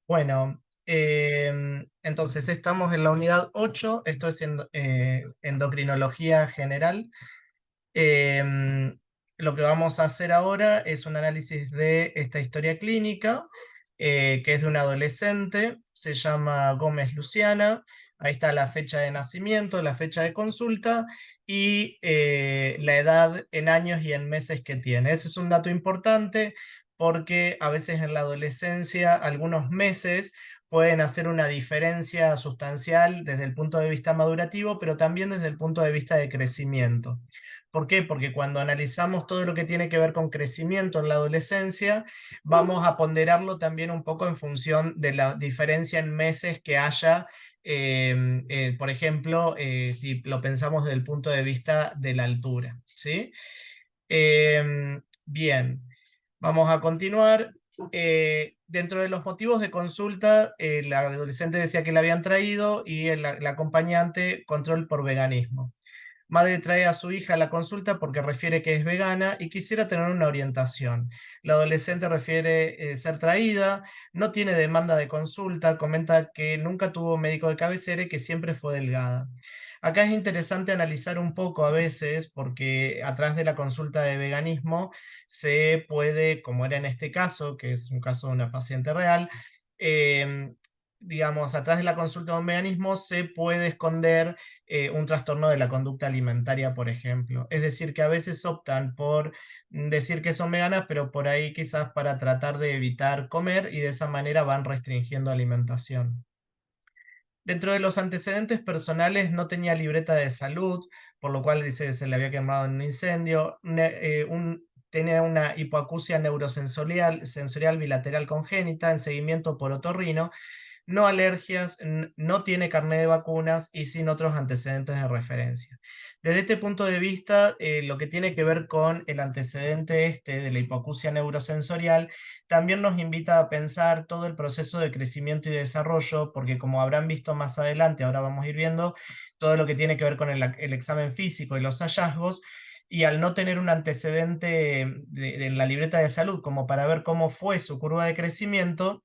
Bueno, entonces estamos en la unidad 8. Esto es endocrinología general. Em, lo que vamos a hacer ahora es un análisis de esta historia clínica, que es de una adolescente, se llama Gómez Luciana. Ahí está la fecha de nacimiento, la fecha de consulta y la edad en años y en meses que tiene. Ese es un dato importante porque a veces en la adolescencia algunos meses pueden hacer una diferencia sustancial desde el punto de vista madurativo, pero también desde el punto de vista de crecimiento. ¿Por qué? Porque cuando analizamos todo lo que tiene que ver con crecimiento en la adolescencia, vamos a ponderarlo también un poco en función de la diferencia en meses que haya. Por ejemplo, si lo pensamos desde el punto de vista de la altura, ¿sí? Bien, vamos a continuar. Dentro de los motivos de consulta, la adolescente decía que la habían traído y la acompañante control por veganismo. Madre trae a su hija a la consulta porque refiere que es vegana y quisiera tener una orientación. La adolescente refiere ser traída, no tiene demanda de consulta, comenta que nunca tuvo médico de cabecera y que siempre fue delgada. Acá es interesante analizar un poco a veces, porque atrás de la consulta de veganismo se puede, como era en este caso, que es un caso de una paciente real, eh, digamos, atrás de la consulta de un veganismo se puede esconder un trastorno de la conducta alimentaria, por ejemplo. Es decir, que a veces optan por decir que son veganas, pero por ahí quizás para tratar de evitar comer y de esa manera van restringiendo alimentación. Dentro de los antecedentes personales no tenía libreta de salud, por lo cual dice que se le había quemado en un incendio. Tenía una hipoacusia neurosensorial bilateral congénita en seguimiento por otorrino, no alergias, no tiene carnet de vacunas y sin otros antecedentes de referencia. Desde este punto de vista, lo que tiene que ver con el antecedente este de la hipoacusia neurosensorial, también nos invita a pensar todo el proceso de crecimiento y desarrollo, porque como habrán visto más adelante, ahora vamos a ir viendo todo lo que tiene que ver con el examen físico y los hallazgos, y al no tener un antecedente en la libreta de salud como para ver cómo fue su curva de crecimiento,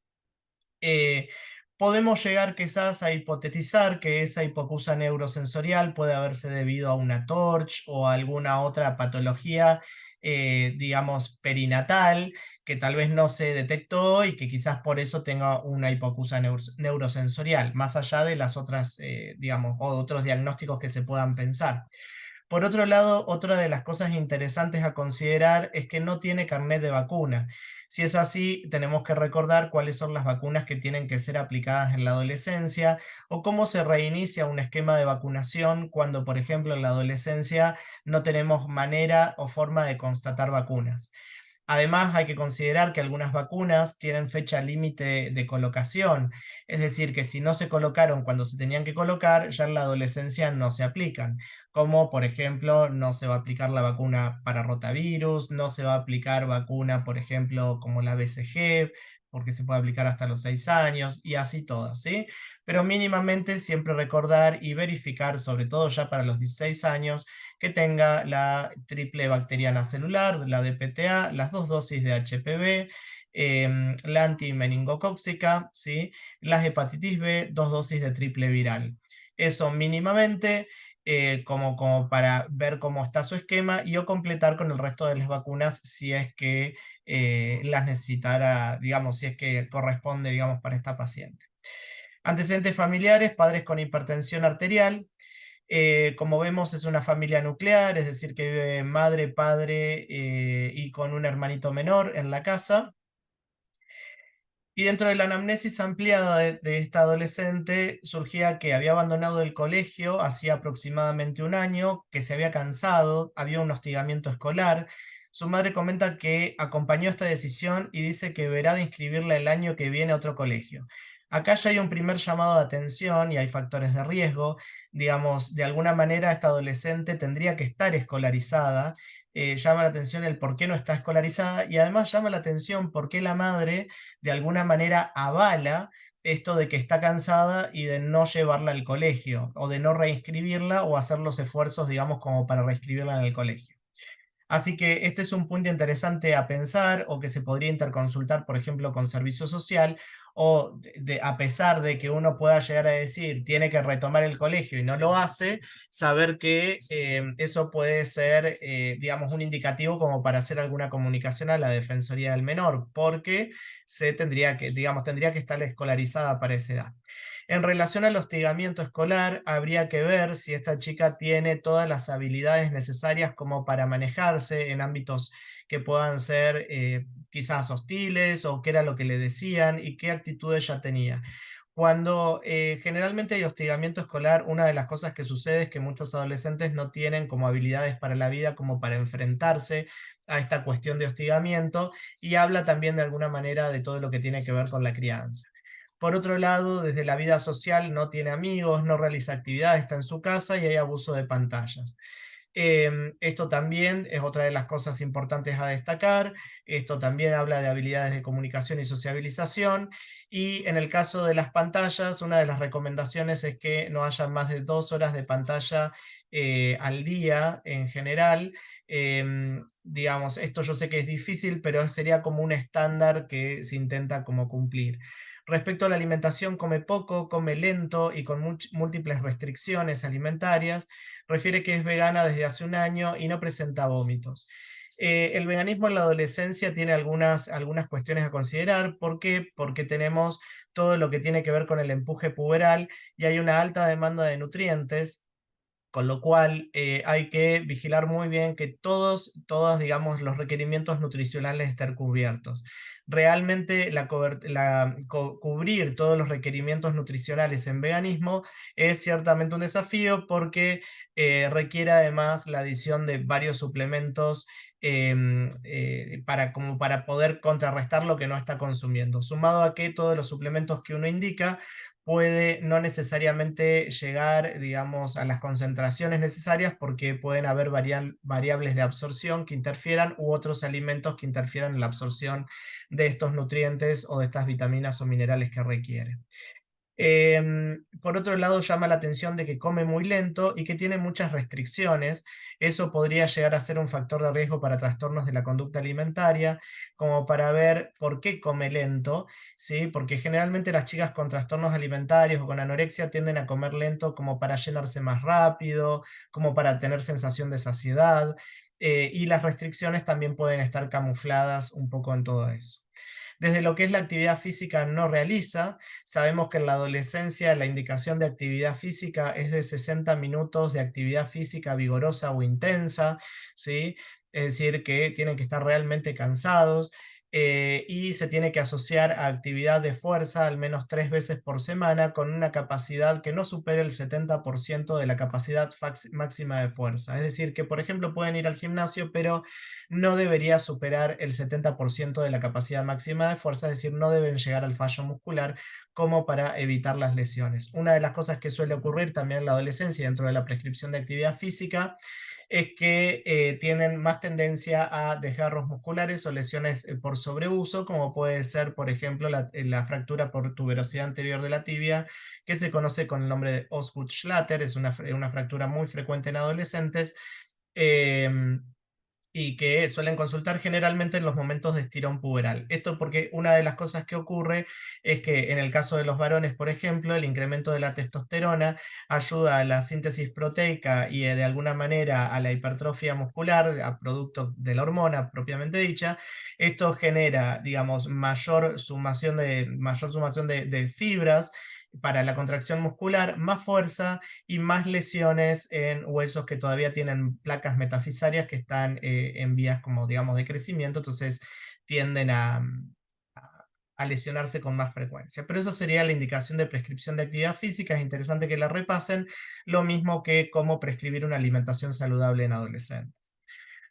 eh, podemos llegar quizás a hipotetizar que esa hipoacusia neurosensorial puede haberse debido a una TORCH o a alguna otra patología, digamos, perinatal, que tal vez no se detectó y que quizás por eso tenga una hipoacusia neurosensorial, más allá de las otras, digamos, o otros diagnósticos que se puedan pensar. Por otro lado, otra de las cosas interesantes a considerar es que no tiene carnet de vacuna. Si es así, tenemos que recordar cuáles son las vacunas que tienen que ser aplicadas en la adolescencia o cómo se reinicia un esquema de vacunación cuando, por ejemplo, en la adolescencia no tenemos manera o forma de constatar vacunas. Además, hay que considerar que algunas vacunas tienen fecha límite de colocación, es decir, que si no se colocaron cuando se tenían que colocar, ya en la adolescencia no se aplican, como por ejemplo no se va a aplicar la vacuna para rotavirus, no se va a aplicar vacuna, por ejemplo, como la BCG, porque se puede aplicar hasta los 6 años y así todas, ¿sí? Pero mínimamente siempre recordar y verificar, sobre todo ya para los 16 años, que tenga la triple bacteriana celular, la DPTA, las dos dosis de HPV, la antimeningocóxica, ¿sí? Las hepatitis B, dos dosis de triple viral. Eso mínimamente, como para ver cómo está su esquema y o completar con el resto de las vacunas si es que las necesitara, digamos, si es que corresponde, digamos, para esta paciente. Antecedentes familiares, padres con hipertensión arterial. Como vemos, es una familia nuclear, es decir, que vive madre, padre y con un hermanito menor en la casa. Y dentro de la anamnesis ampliada de esta adolescente surgía que había abandonado el colegio hacía aproximadamente un año, que se había cansado, había un hostigamiento escolar. Su madre comenta que acompañó esta decisión y dice que verá de inscribirla el año que viene a otro colegio. Acá ya hay un primer llamado de atención y hay factores de riesgo. Digamos, de alguna manera esta adolescente tendría que estar escolarizada. Llama la atención el por qué no está escolarizada y además llama la atención por qué la madre de alguna manera avala esto de que está cansada y de no llevarla al colegio o de no reinscribirla o hacer los esfuerzos, digamos, como para reinscribirla en el colegio. Así que este es un punto interesante a pensar o que se podría interconsultar, por ejemplo, con servicio social o a pesar de que uno pueda llegar a decir tiene que retomar el colegio y no lo hace, saber que eso puede ser, digamos, un indicativo como para hacer alguna comunicación a la Defensoría del Menor, porque se tendría que, digamos, tendría que estar escolarizada para esa edad. En relación al hostigamiento escolar, habría que ver si esta chica tiene todas las habilidades necesarias como para manejarse en ámbitos que puedan ser quizás hostiles o qué era lo que le decían y qué actitud ella tenía. Cuando generalmente hay hostigamiento escolar, una de las cosas que sucede es que muchos adolescentes no tienen como habilidades para la vida como para enfrentarse a esta cuestión de hostigamiento y habla también de alguna manera de todo lo que tiene que ver con la crianza. Por otro lado, desde la vida social no tiene amigos, no realiza actividades, está en su casa y hay abuso de pantallas. Esto también es otra de las cosas importantes a destacar. Esto también habla de habilidades de comunicación y sociabilización. Y en el caso de las pantallas, una de las recomendaciones es que no haya más de 2 horas de pantalla al día en general. Digamos, esto yo sé que es difícil, pero sería como un estándar que se intenta como cumplir. Respecto a la alimentación, come poco, come lento y con múltiples restricciones alimentarias. Refiere que es vegana desde hace un año y no presenta vómitos. El veganismo en la adolescencia tiene algunas cuestiones a considerar. ¿Por qué? Porque tenemos todo lo que tiene que ver con el empuje puberal y hay una alta demanda de nutrientes, con lo cual hay que vigilar muy bien que todos, digamos, los requerimientos nutricionales estén cubiertos. Realmente cubrir todos los requerimientos nutricionales en veganismo es ciertamente un desafío porque requiere además la adición de varios suplementos como para poder contrarrestar lo que no está consumiendo. Sumado a que todos los suplementos que uno indica puede no necesariamente llegar, digamos, a las concentraciones necesarias porque pueden haber variables de absorción que interfieran u otros alimentos que interfieran en la absorción de estos nutrientes o de estas vitaminas o minerales que requiere. Por otro lado, llama la atención de que come muy lento y que tiene muchas restricciones. Eso podría llegar a ser un factor de riesgo para trastornos de la conducta alimentaria, como para ver por qué come lento, ¿sí? Porque generalmente las chicas con trastornos alimentarios o con anorexia tienden a comer lento como para llenarse más rápido, como para tener sensación de saciedad, y las restricciones también pueden estar camufladas un poco en todo eso. Desde lo que es la actividad física no realiza. Sabemos que en la adolescencia la indicación de actividad física es de 60 minutos de actividad física vigorosa o intensa, ¿sí? Es decir, que tienen que estar realmente cansados. Y se tiene que asociar a actividad de fuerza al menos 3 veces por semana con una capacidad que no supere el 70% de la capacidad máxima de fuerza. Es decir, que por ejemplo pueden ir al gimnasio, pero no debería superar el 70% de la capacidad máxima de fuerza, es decir, no deben llegar al fallo muscular como para evitar las lesiones. Una de las cosas que suele ocurrir también en la adolescencia dentro de la prescripción de actividad física es que tienen más tendencia a desgarros musculares o lesiones por sobreuso, como puede ser, por ejemplo, la fractura por tuberosidad anterior de la tibia, que se conoce con el nombre de Osgood-Schlatter, es una fractura muy frecuente en adolescentes. em, y que suelen consultar generalmente en los momentos de estirón puberal. Esto porque una de las cosas que ocurre es que en el caso de los varones, por ejemplo, el incremento de la testosterona ayuda a la síntesis proteica y de alguna manera a la hipertrofia muscular, a producto de la hormona propiamente dicha. Esto genera, digamos, mayor sumación de fibras para la contracción muscular, más fuerza y más lesiones en huesos que todavía tienen placas metafisarias que están en vías como digamos de crecimiento, entonces tienden a lesionarse con más frecuencia. Pero eso sería la indicación de prescripción de actividad física, es interesante que la repasen, lo mismo que cómo prescribir una alimentación saludable en adolescentes.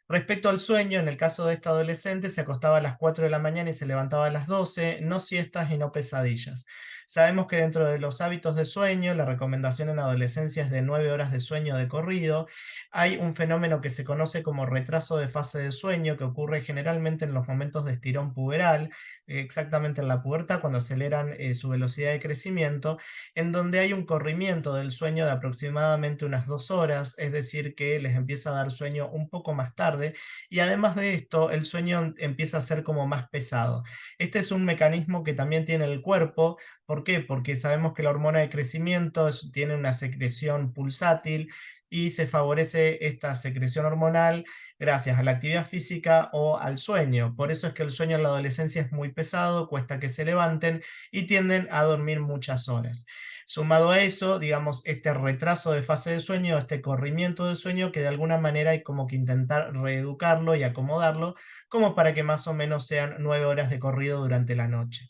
Respecto al sueño, en el caso de esta adolescente, se acostaba a las 4 de la mañana y se levantaba a las 12, no siestas y no pesadillas. Sabemos que dentro de los hábitos de sueño, la recomendación en adolescencia es de 9 horas de sueño de corrido. Hay un fenómeno que se conoce como retraso de fase de sueño, que ocurre generalmente en los momentos de estirón puberal, exactamente en la pubertad, cuando aceleran su velocidad de crecimiento, en donde hay un corrimiento del sueño de aproximadamente unas 2 horas, es decir, que les empieza a dar sueño un poco más tarde tarde, y además de esto, el sueño empieza a ser como más pesado. Este es un mecanismo que también tiene el cuerpo. ¿Por qué? Porque sabemos que la hormona de crecimiento tiene una secreción pulsátil y se favorece esta secreción hormonal gracias a la actividad física o al sueño. Por eso es que el sueño en la adolescencia es muy pesado, cuesta que se levanten y tienden a dormir muchas horas. Sumado a eso, digamos, este retraso de fase de sueño, este corrimiento de sueño, que de alguna manera hay como que intentar reeducarlo y acomodarlo, como para que más o menos sean 9 horas de corrido durante la noche.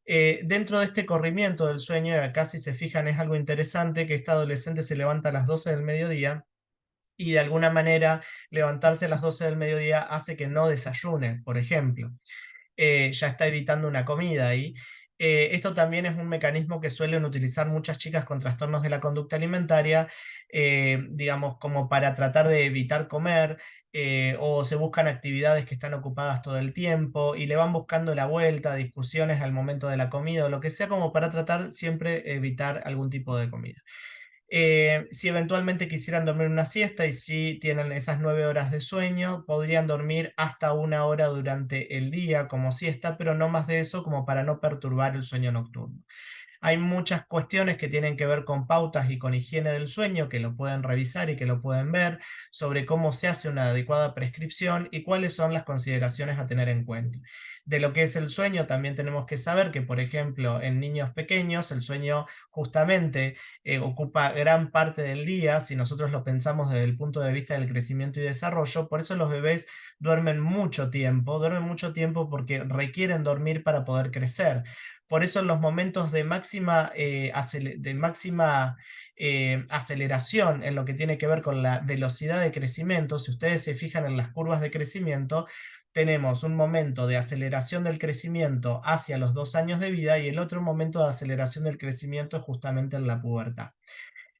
Dentro de este corrimiento del sueño, y acá si se fijan es algo interesante, que esta adolescente se levanta a las 12 del mediodía y de alguna manera levantarse a las 12 del mediodía hace que no desayune, por ejemplo. Ya está evitando una comida ahí. Esto también es un mecanismo que suelen utilizar muchas chicas con trastornos de la conducta alimentaria, digamos, como para tratar de evitar comer, o se buscan actividades que están ocupadas todo el tiempo y le van buscando la vuelta, discusiones al momento de la comida o lo que sea, como para tratar siempre evitar algún tipo de comida. Si eventualmente quisieran dormir una siesta y si tienen esas 9 horas de sueño, podrían dormir hasta 1 hora durante el día como siesta, pero no más de eso como para no perturbar el sueño nocturno. Hay muchas cuestiones que tienen que ver con pautas y con higiene del sueño que lo pueden revisar y que lo pueden ver sobre cómo se hace una adecuada prescripción y cuáles son las consideraciones a tener en cuenta. De lo que es el sueño, también tenemos que saber que, por ejemplo, en niños pequeños, el sueño justamente ocupa gran parte del día, si nosotros lo pensamos desde el punto de vista del crecimiento y desarrollo. Por eso los bebés duermen mucho tiempo porque requieren dormir para poder crecer. Por eso en los momentos de máxima, aceleración en lo que tiene que ver con la velocidad de crecimiento, si ustedes se fijan en las curvas de crecimiento, tenemos un momento de aceleración del crecimiento hacia los 2 años de vida y el otro momento de aceleración del crecimiento es justamente en la pubertad.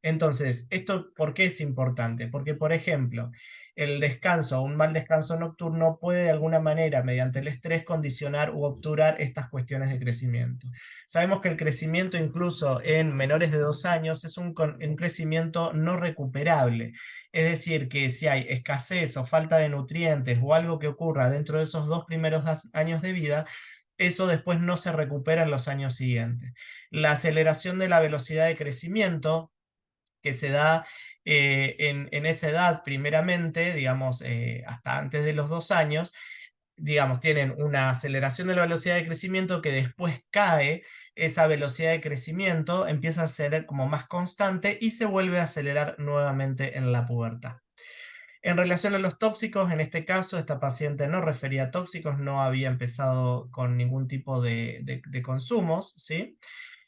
Entonces, ¿esto por qué es importante? Porque, por ejemplo, el descanso, un mal descanso nocturno puede de alguna manera, mediante el estrés, condicionar u obturar estas cuestiones de crecimiento. Sabemos que el crecimiento incluso en menores de 2 años es un crecimiento no recuperable. Es decir, que si hay escasez o falta de nutrientes o algo que ocurra dentro de esos 2 primeros años de vida, eso después no se recupera en los años siguientes. La aceleración de la velocidad de crecimiento que se da en esa edad primeramente, digamos, hasta antes de los 2 años, digamos, tienen una aceleración de la velocidad de crecimiento que después cae, esa velocidad de crecimiento empieza a ser como más constante y se vuelve a acelerar nuevamente en la pubertad. En relación a los tóxicos, en este caso, esta paciente no refería a tóxicos, no había empezado con ningún tipo de consumos, ¿sí?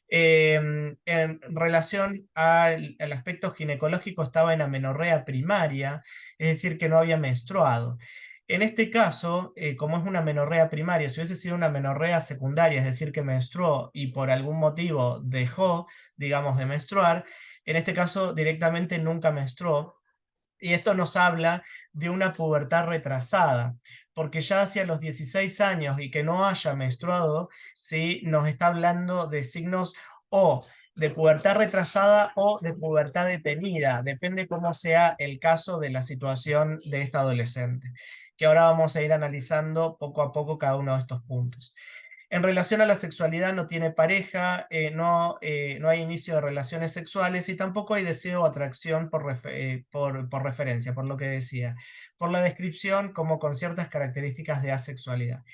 En relación al aspecto ginecológico, estaba en amenorrea primaria, es decir, que no había menstruado. En este caso, como es una amenorrea primaria, si hubiese sido una amenorrea secundaria, es decir, que menstruó y por algún motivo dejó, digamos, de menstruar, en este caso directamente nunca menstruó, y esto nos habla de una pubertad retrasada, porque ya hacia los 16 años y que no haya menstruado, ¿sí? Nos está hablando de signos o de pubertad retrasada o de pubertad detenida, depende cómo sea el caso de la situación de esta adolescente, que ahora vamos a ir analizando poco a poco cada uno de estos puntos. En relación a la sexualidad no tiene pareja, no hay inicio de relaciones sexuales y tampoco hay deseo o atracción por referencia, por lo que decía, por la descripción como con ciertas características de asexualidad.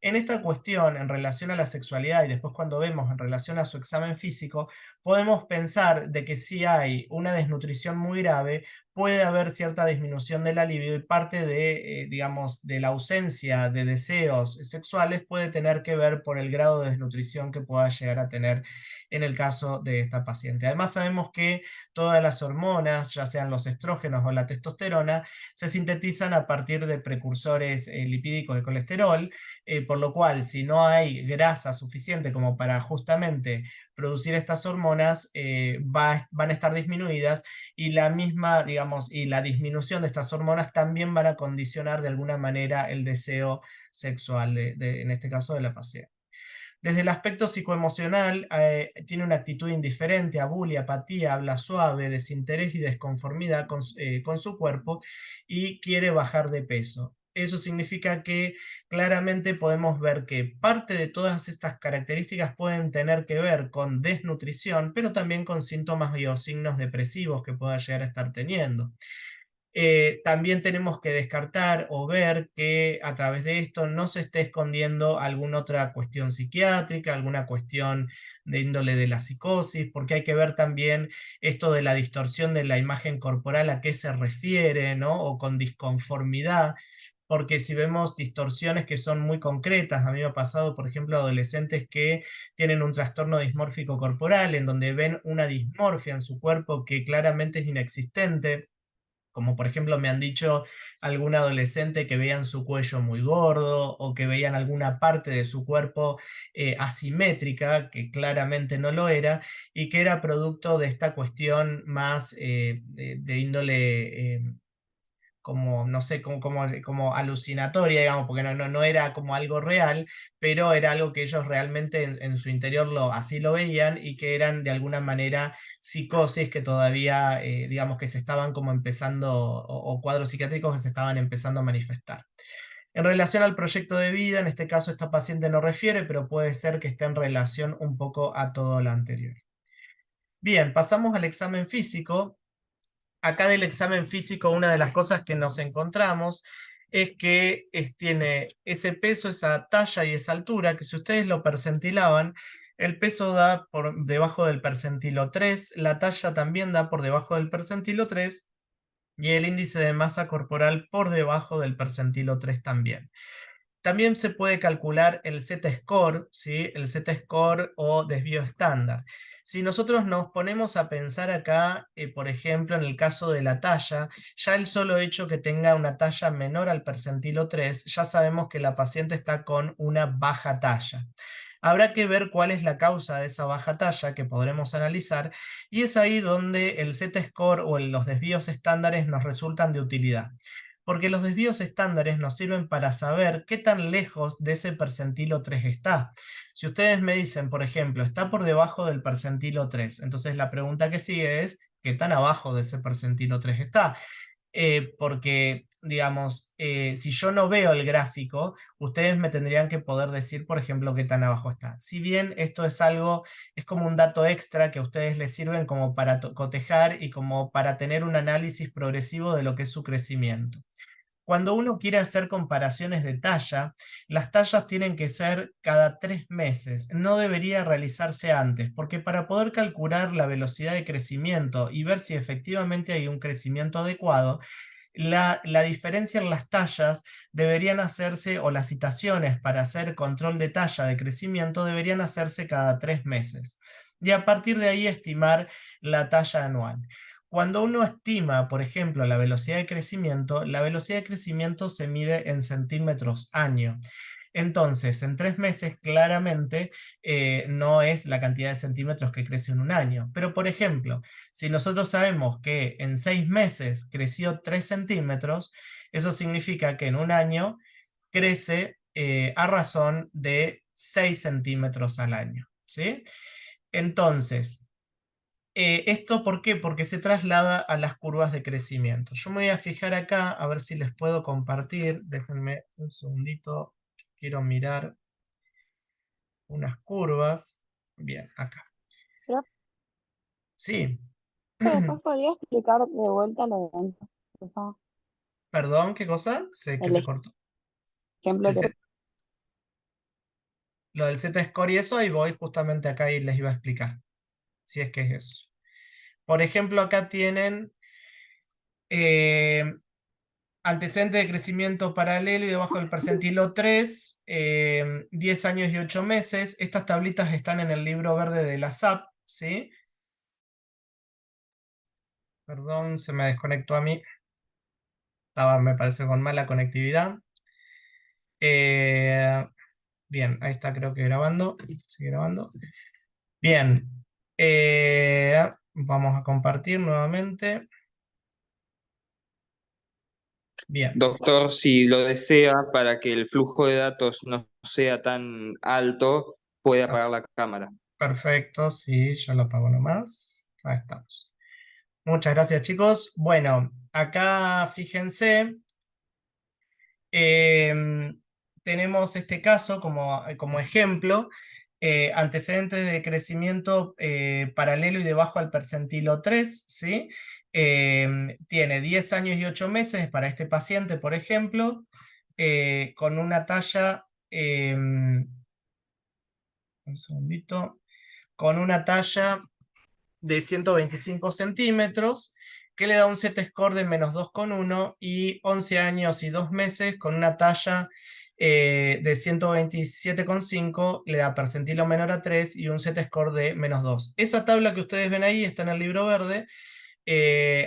En esta cuestión, en relación a la sexualidad y después cuando vemos en relación a su examen físico, podemos pensar de que si hay una desnutrición muy grave, puede haber cierta disminución de la libido y parte de, digamos, de la ausencia de deseos sexuales puede tener que ver por el grado de desnutrición que pueda llegar a tener en el caso de esta paciente. Además, sabemos que todas las hormonas, ya sean los estrógenos o la testosterona, se sintetizan a partir de precursores lipídicos de colesterol, por lo cual si no hay grasa suficiente como para justamente producir estas hormonas, van a estar disminuidas y la misma, digamos, y la disminución de estas hormonas también van a condicionar de alguna manera el deseo sexual, en este caso de la paciente. Desde el aspecto psicoemocional, tiene una actitud indiferente, abulia, apatía, habla suave, desinterés y desconformidad con su cuerpo y quiere bajar de peso. Eso significa que claramente podemos ver que parte de todas estas características pueden tener que ver con desnutrición, pero también con síntomas o signos depresivos que pueda llegar a estar teniendo. También tenemos que descartar o ver que a través de esto no se esté escondiendo alguna otra cuestión psiquiátrica, alguna cuestión de índole de la psicosis, porque hay que ver también esto de la distorsión de la imagen corporal, a qué se refiere, ¿no? O con disconformidad, porque si vemos distorsiones que son muy concretas, a mí me ha pasado, por ejemplo, adolescentes que tienen un trastorno dismórfico corporal, en donde ven una dismorfia en su cuerpo que claramente es inexistente, como por ejemplo me han dicho algún adolescente que veían su cuello muy gordo o que veían alguna parte de su cuerpo asimétrica, que claramente no lo era, y que era producto de esta cuestión más de índole como, no sé, como alucinatoria, digamos, porque no era como algo real, pero era algo que ellos realmente en su interior así lo veían y que eran de alguna manera psicosis que todavía, digamos, que se estaban como empezando, o cuadros psiquiátricos que se estaban empezando a manifestar. En relación al proyecto de vida, en este caso esta paciente no refiere, pero puede ser que esté en relación un poco a todo lo anterior. Bien, pasamos al examen físico. Acá del examen físico, una de las cosas que nos encontramos es que tiene ese peso, esa talla y esa altura, que si ustedes lo percentilaban, el peso da por debajo del percentilo 3, la talla también da por debajo del percentilo 3 y el índice de masa corporal por debajo del percentilo 3 también. También se puede calcular el Z-score, ¿sí? El Z-score o desvío estándar. Si nosotros nos ponemos a pensar acá, por ejemplo, en el caso de la talla, ya el solo hecho que tenga una talla menor al percentilo 3, ya sabemos que la paciente está con una baja talla. Habrá que ver cuál es la causa de esa baja talla que podremos analizar y es ahí donde el Z-score o los desvíos estándares nos resultan de utilidad, porque los desvíos estándares nos sirven para saber qué tan lejos de ese percentilo 3 está. Si ustedes me dicen, por ejemplo, está por debajo del percentilo 3, entonces la pregunta que sigue es, ¿qué tan abajo de ese percentilo 3 está? Porque, digamos, si yo no veo el gráfico, ustedes me tendrían que poder decir, por ejemplo, qué tan abajo está. Si bien esto es algo, es como un dato extra que a ustedes les sirven como para cotejar y como para tener un análisis progresivo de lo que es su crecimiento. Cuando uno quiere hacer comparaciones de talla, las tallas tienen que ser cada 3 meses. No debería realizarse antes, porque para poder calcular la velocidad de crecimiento y ver si efectivamente hay un crecimiento adecuado, la diferencia en las tallas deberían hacerse, o las citaciones para hacer control de talla de crecimiento deberían hacerse cada 3 meses. Y a partir de ahí estimar la talla anual. Cuando uno estima, por ejemplo, la velocidad de crecimiento se mide en centímetros año. Entonces, en 3 meses claramente no es la cantidad de centímetros que crece en un año. Pero, por ejemplo, si nosotros sabemos que en 6 meses creció 3 centímetros, eso significa que en un año crece a razón de 6 centímetros al año. ¿Sí? Entonces, ¿esto por qué? Porque se traslada a las curvas de crecimiento. Yo me voy a fijar acá a ver si les puedo compartir. Déjenme un segundito. Quiero mirar unas curvas. Bien, acá. Creo Sí. que después podría explicar de vuelta lo de antes, por favor. Perdón, ¿qué cosa? Sé que El se cortó. ejemplo El que... Z- lo del Z-score y eso, ahí voy justamente acá y les iba a explicar. Si es que es eso. Por ejemplo, acá tienen eh, antecedente de crecimiento paralelo y debajo del percentilo 3, 10 años y 8 meses. Estas tablitas están en el libro verde de la SAP, ¿sí? Perdón, se me desconectó a mí. Estaba, me parece, con mala conectividad. Eh, bien, ahí está, creo que grabando. Sigue grabando. Bien. Vamos a compartir nuevamente. Bien. Doctor, si lo desea, para que el flujo de datos no sea tan alto, puede Ah, apagar la cámara. perfecto, sí, yo lo apago nomás. Ahí estamos. Muchas gracias, chicos. Bueno, acá fíjense, em, tenemos este caso como ejemplo, antecedentes de crecimiento paralelo y debajo al percentilo 3, ¿sí? Tiene 10 años y 8 meses para este paciente, por ejemplo, con una talla, un segundito, con una talla de 125 centímetros, que le da un Z-score de -2,1 y 11 años y 2 meses con una talla de 127,5, le da percentilo menor a 3 y un Z-score de -2. Esa tabla que ustedes ven ahí está en el libro verde.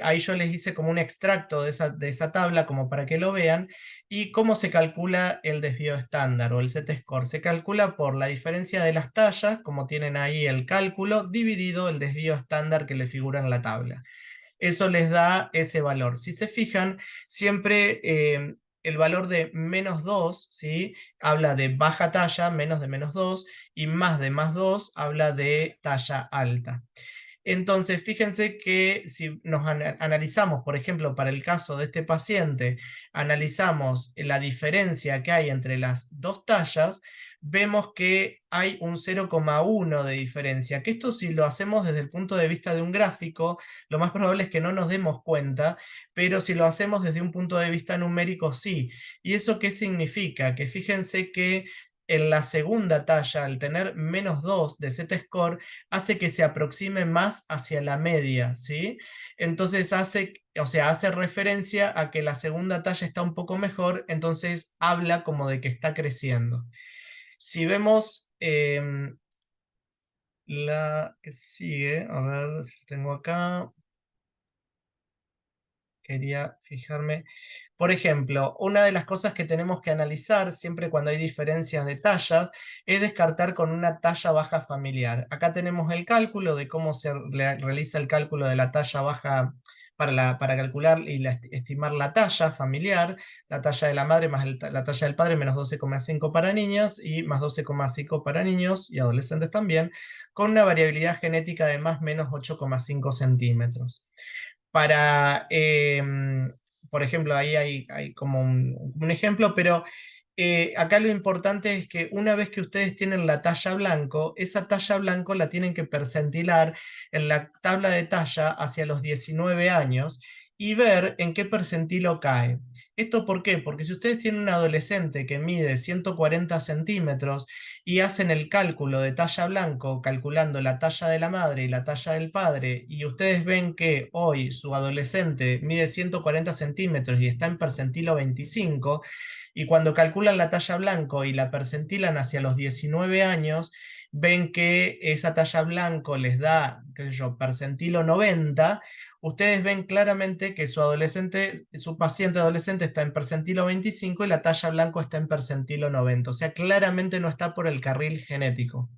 Ahí yo les hice como un extracto de esa tabla como para que lo vean. ¿Y cómo se calcula el desvío estándar o el Z-score? Se calcula por la diferencia de las tallas, como tienen ahí el cálculo, dividido el desvío estándar que le figura en la tabla. Eso les da ese valor. Si se fijan, siempre el valor de -2, ¿sí? Habla de baja talla, menos de -2, y más de +2 habla de talla alta. Entonces, fíjense que si nos analizamos, por ejemplo, para el caso de este paciente, analizamos la diferencia que hay entre las dos tallas, vemos que hay un 0,1 de diferencia, que esto si lo hacemos desde el punto de vista de un gráfico, lo más probable es que no nos demos cuenta, pero si lo hacemos desde un punto de vista numérico, sí. ¿Y eso qué significa? Que fíjense que en la segunda talla, al tener -2 de Z-score, hace que se aproxime más hacia la media, ¿sí? Entonces hace referencia a que la segunda talla está un poco mejor, entonces habla como de que está creciendo. Si vemos la que sigue, a ver si tengo acá, quería fijarme. Por ejemplo, una de las cosas que tenemos que analizar siempre cuando hay diferencias de tallas es descartar con una talla baja familiar. Acá tenemos el cálculo de cómo se realiza el cálculo de la talla baja para calcular y estimar la talla familiar, la talla de la madre más la talla del padre, -12,5 para niñas y +12,5 para niños y adolescentes también, con una variabilidad genética de +/-8,5 centímetros. Para, por ejemplo, ahí hay como un ejemplo, pero acá lo importante es que una vez que ustedes tienen la talla blanco, esa talla blanco la tienen que percentilar en la tabla de talla hacia los 19 años y ver en qué percentilo cae. ¿Esto por qué? Porque si ustedes tienen un adolescente que mide 140 centímetros y hacen el cálculo de talla blanco, calculando la talla de la madre y la talla del padre, y ustedes ven que hoy su adolescente mide 140 centímetros y está en percentilo 25, y cuando calculan la talla blanco y la percentilan hacia los 19 años, ven que esa talla blanco les da, qué sé yo, percentilo 90, ustedes ven claramente que su paciente adolescente está en percentilo 25 y la talla blanco está en percentilo 90. O sea, claramente no está por el carril genético.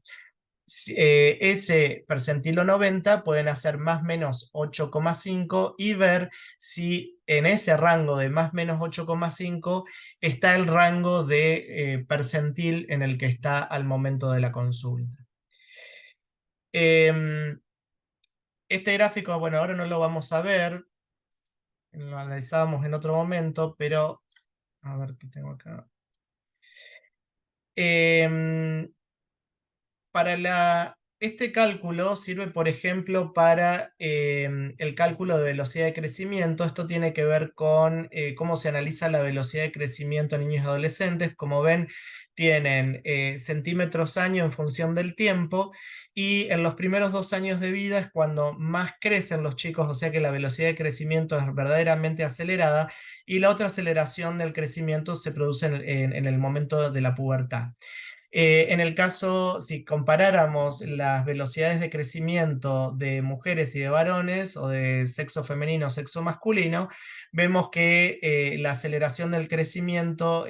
Ese percentilo 90 pueden hacer +/-8,5 y ver si en ese rango de +/-8,5 está el rango de percentil en el que está al momento de la consulta. Em, este gráfico, bueno, ahora no lo vamos a ver, lo analizábamos en otro momento, pero a ver qué tengo acá. Em, este cálculo sirve, por ejemplo, para el cálculo de velocidad de crecimiento. Esto tiene que ver con cómo se analiza la velocidad de crecimiento en niños y adolescentes. Como ven, tienen centímetros año en función del tiempo, y en los primeros 2 años de vida es cuando más crecen los chicos, o sea que la velocidad de crecimiento es verdaderamente acelerada, y la otra aceleración del crecimiento se produce en el momento de la pubertad. En el caso, si comparáramos las velocidades de crecimiento de mujeres y de varones, o de sexo femenino o sexo masculino, vemos que la aceleración del crecimiento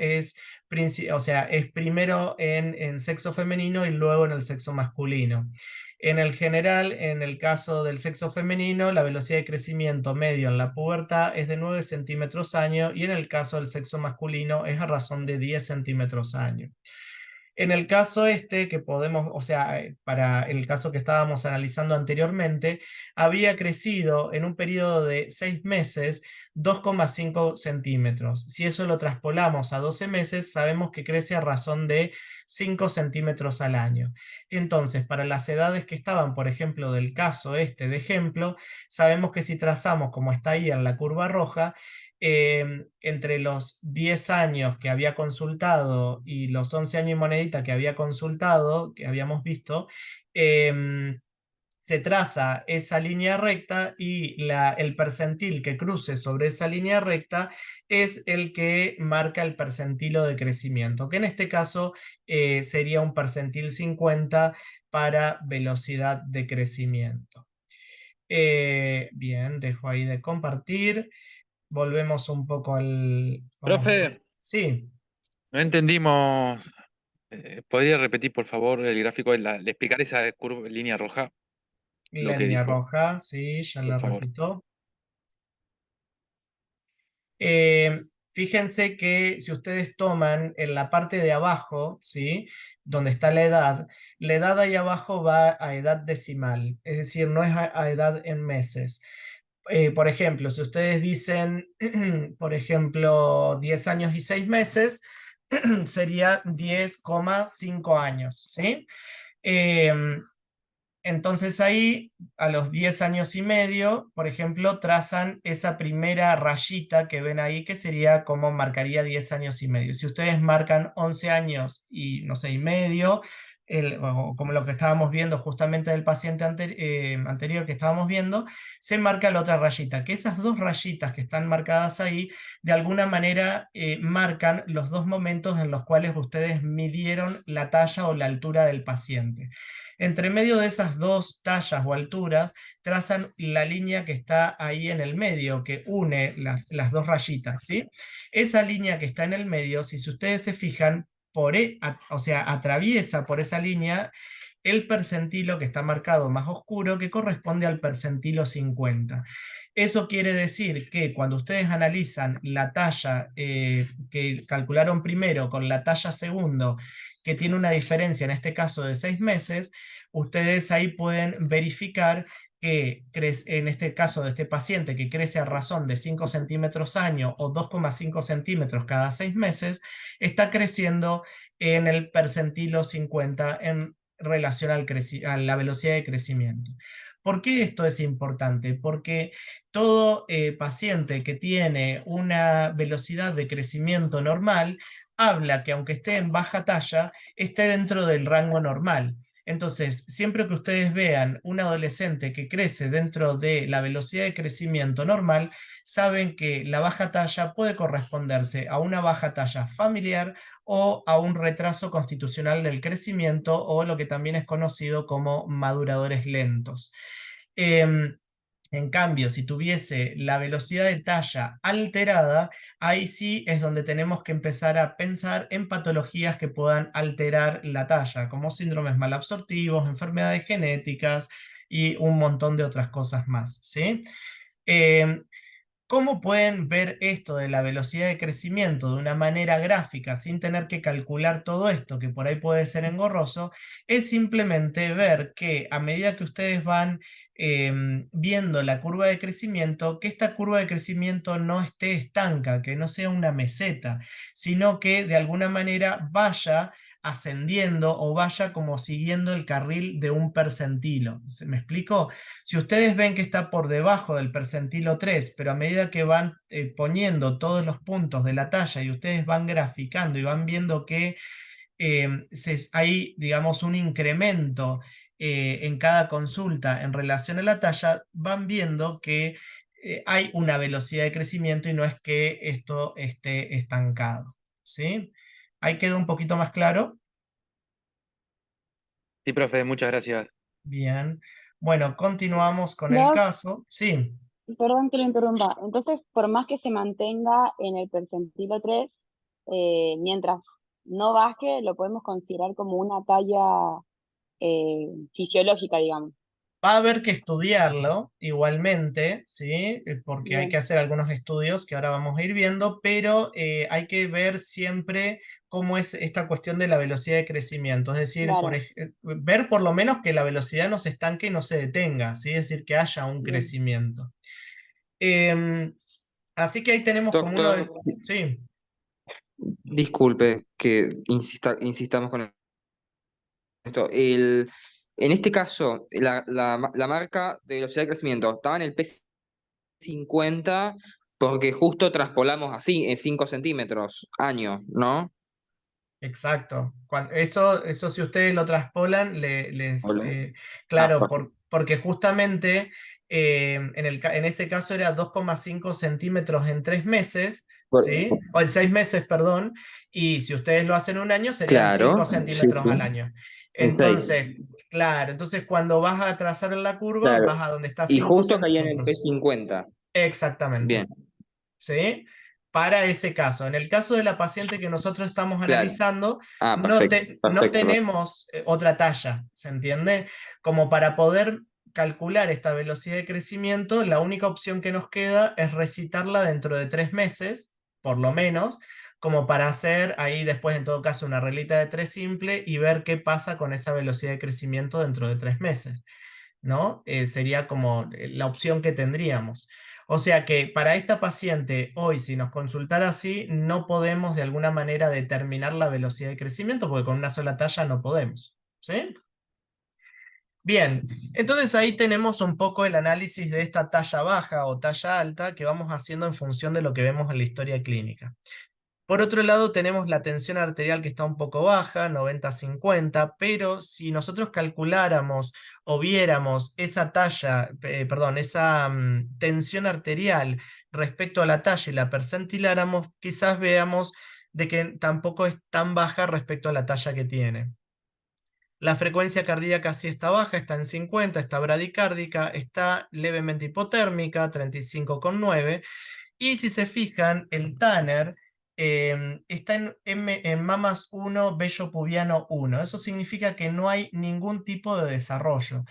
o sea, es primero en sexo femenino y luego en el sexo masculino. En el general, en el caso del sexo femenino, la velocidad de crecimiento medio en la pubertad es de 9 centímetros año, y en el caso del sexo masculino es a razón de 10 centímetros año. En el caso este que podemos, o sea, para el caso que estábamos analizando anteriormente, había crecido en un periodo de 6 meses 2,5 centímetros. Si eso lo traspolamos a 12 meses, sabemos que crece a razón de 5 centímetros al año. Entonces, para las edades que estaban, por ejemplo, del caso este de ejemplo, sabemos que si trazamos como está ahí en la curva roja, entre los 10 años que había consultado y los 11 años y monedita que había consultado, que habíamos visto, se traza esa línea recta y el percentil que cruce sobre esa línea recta es el que marca el percentilo de crecimiento, que en este caso sería un percentil 50 para velocidad de crecimiento. Bien, dejo ahí de compartir. Volvemos un poco al... Vamos. Profe, Sí, no entendimos. ¿Podría repetir, por favor, el gráfico de explicar esa curva, línea roja, lo la que línea dijo, roja, sí, ya por la favor? repito. Eh, Fíjense que si ustedes toman en la parte de abajo, ¿sí? Donde está la edad ahí abajo va a edad decimal, es decir, no es a edad en meses. Por ejemplo, si ustedes dicen, por ejemplo, 10 años y 6 meses, sería 10,5 años, ¿sí? Em, entonces ahí, a los 10 años y medio, por ejemplo, trazan esa primera rayita que ven ahí, que sería como marcaría 10 años y medio. Si ustedes marcan 11 años y, no sé, y medio, o como lo que estábamos viendo justamente del paciente anterior que estábamos viendo, se marca la otra rayita, que esas dos rayitas que están marcadas ahí, de alguna manera marcan los dos momentos en los cuales ustedes midieron la talla o la altura del paciente. Entre medio de esas dos tallas o alturas, trazan la línea que está ahí en el medio, que une las dos rayitas, ¿sí? Esa línea que está en el medio, si ustedes se fijan, o sea, atraviesa por esa línea el percentilo que está marcado más oscuro, que corresponde al percentilo 50. Eso quiere decir que cuando ustedes analizan la talla que calcularon primero con la talla segundo, que tiene una diferencia en este caso de 6 meses, ustedes ahí pueden verificar que en este caso de este paciente que crece a razón de 5 centímetros año o 2,5 centímetros cada 6 meses, está creciendo en el percentilo 50 en relación a la velocidad de crecimiento. ¿Por qué esto es importante? Porque todo paciente que tiene una velocidad de crecimiento normal habla que aunque esté en baja talla, esté dentro del rango normal. Entonces, siempre que ustedes vean un adolescente que crece dentro de la velocidad de crecimiento normal, saben que la baja talla puede corresponderse a una baja talla familiar o a un retraso constitucional del crecimiento o lo que también es conocido como maduradores lentos. Em, en cambio, si tuviese la velocidad de talla alterada, ahí sí es donde tenemos que empezar a pensar en patologías que puedan alterar la talla, como síndromes malabsortivos, enfermedades genéticas y un montón de otras cosas más, ¿sí? Eh, ¿Cómo pueden ver esto de la velocidad de crecimiento de una manera gráfica sin tener que calcular todo esto, que por ahí puede ser engorroso? Es simplemente ver que a medida que ustedes van viendo la curva de crecimiento, que esta curva de crecimiento no esté estanca, que no sea una meseta, sino que de alguna manera vaya ascendiendo o vaya como siguiendo el carril de un percentilo. ¿Me explico? Si ustedes ven que está por debajo del percentilo 3, pero a medida que van poniendo todos los puntos de la talla y ustedes van graficando y van viendo que hay, digamos, un incremento en cada consulta en relación a la talla, van viendo que hay una velocidad de crecimiento y no es que esto esté estancado. ¿Sí? Ahí quedó un poquito más claro. Sí, profe, muchas gracias. Bien. Bueno, continuamos con el Doc, caso. Sí. perdón que lo interrumpa. Entonces, por más que se mantenga en el percentilo 3, mientras no baje, lo podemos considerar como una talla fisiológica, digamos. Va a haber que estudiarlo igualmente, ¿sí? Porque hay que Bien, hacer algunos estudios que ahora vamos a ir viendo, pero hay que ver siempre cómo es esta cuestión de la velocidad de crecimiento. Es decir, claro, ver por lo menos que la velocidad no se estanque y no se detenga, ¿sí? Es decir, que haya un bien. crecimiento. Em, Así que ahí tenemos como uno de... Doctor, Sí, disculpe que insistamos con esto. En este caso, la marca de velocidad de crecimiento estaba en el P50 porque justo traspolamos así, en 5 centímetros año, ¿no? exacto. Eso si ustedes lo traspolan, Hola. Ah, claro, perfecto. porque justamente en ese caso era 2,5 centímetros en 3 meses, ¿sí? O en 6 meses, perdón, y si ustedes lo hacen un año serían Claro, 5 sí, centímetros sí. al año. En 6. Entonces, claro, entonces cuando vas a trazar en la curva, Claro. vas a donde está Y 5 justo caía en el centímetros. P50. Exactamente. Bien, ¿Sí? Para ese caso. En el caso de la paciente que nosotros estamos claro. analizando, Ah, no, perfecto, no perfecto, perfecto. tenemos otra talla, ¿se entiende? Como para poder calcular esta velocidad de crecimiento, la única opción que nos queda es recitarla dentro de 3 meses, por lo menos, como para hacer ahí después, en todo caso, una reglita de 3 simple y ver qué pasa con esa velocidad de crecimiento dentro de 3 meses. ¿No? Sería como la opción que tendríamos. O sea que para esta paciente hoy, si nos consultara así, no podemos de alguna manera determinar la velocidad de crecimiento, porque con una sola talla no podemos. ¿Sí? Bien, entonces ahí tenemos un poco el análisis de esta talla baja o talla alta que vamos haciendo en función de lo que vemos en la historia clínica. Por otro lado, tenemos la tensión arterial que está un poco baja, 90-50, pero si nosotros calculáramos o viéramos esa talla, perdón, esa tensión arterial respecto a la talla y la percentiláramos, quizás veamos de que tampoco es tan baja respecto a la talla que tiene. La frecuencia cardíaca sí está baja, está en 50, está bradicárdica, está levemente hipotérmica, 35,9. Y si se fijan, el Tanner está en mamas 1, vello pubiano 1. Eso significa que no hay ningún tipo de desarrollo.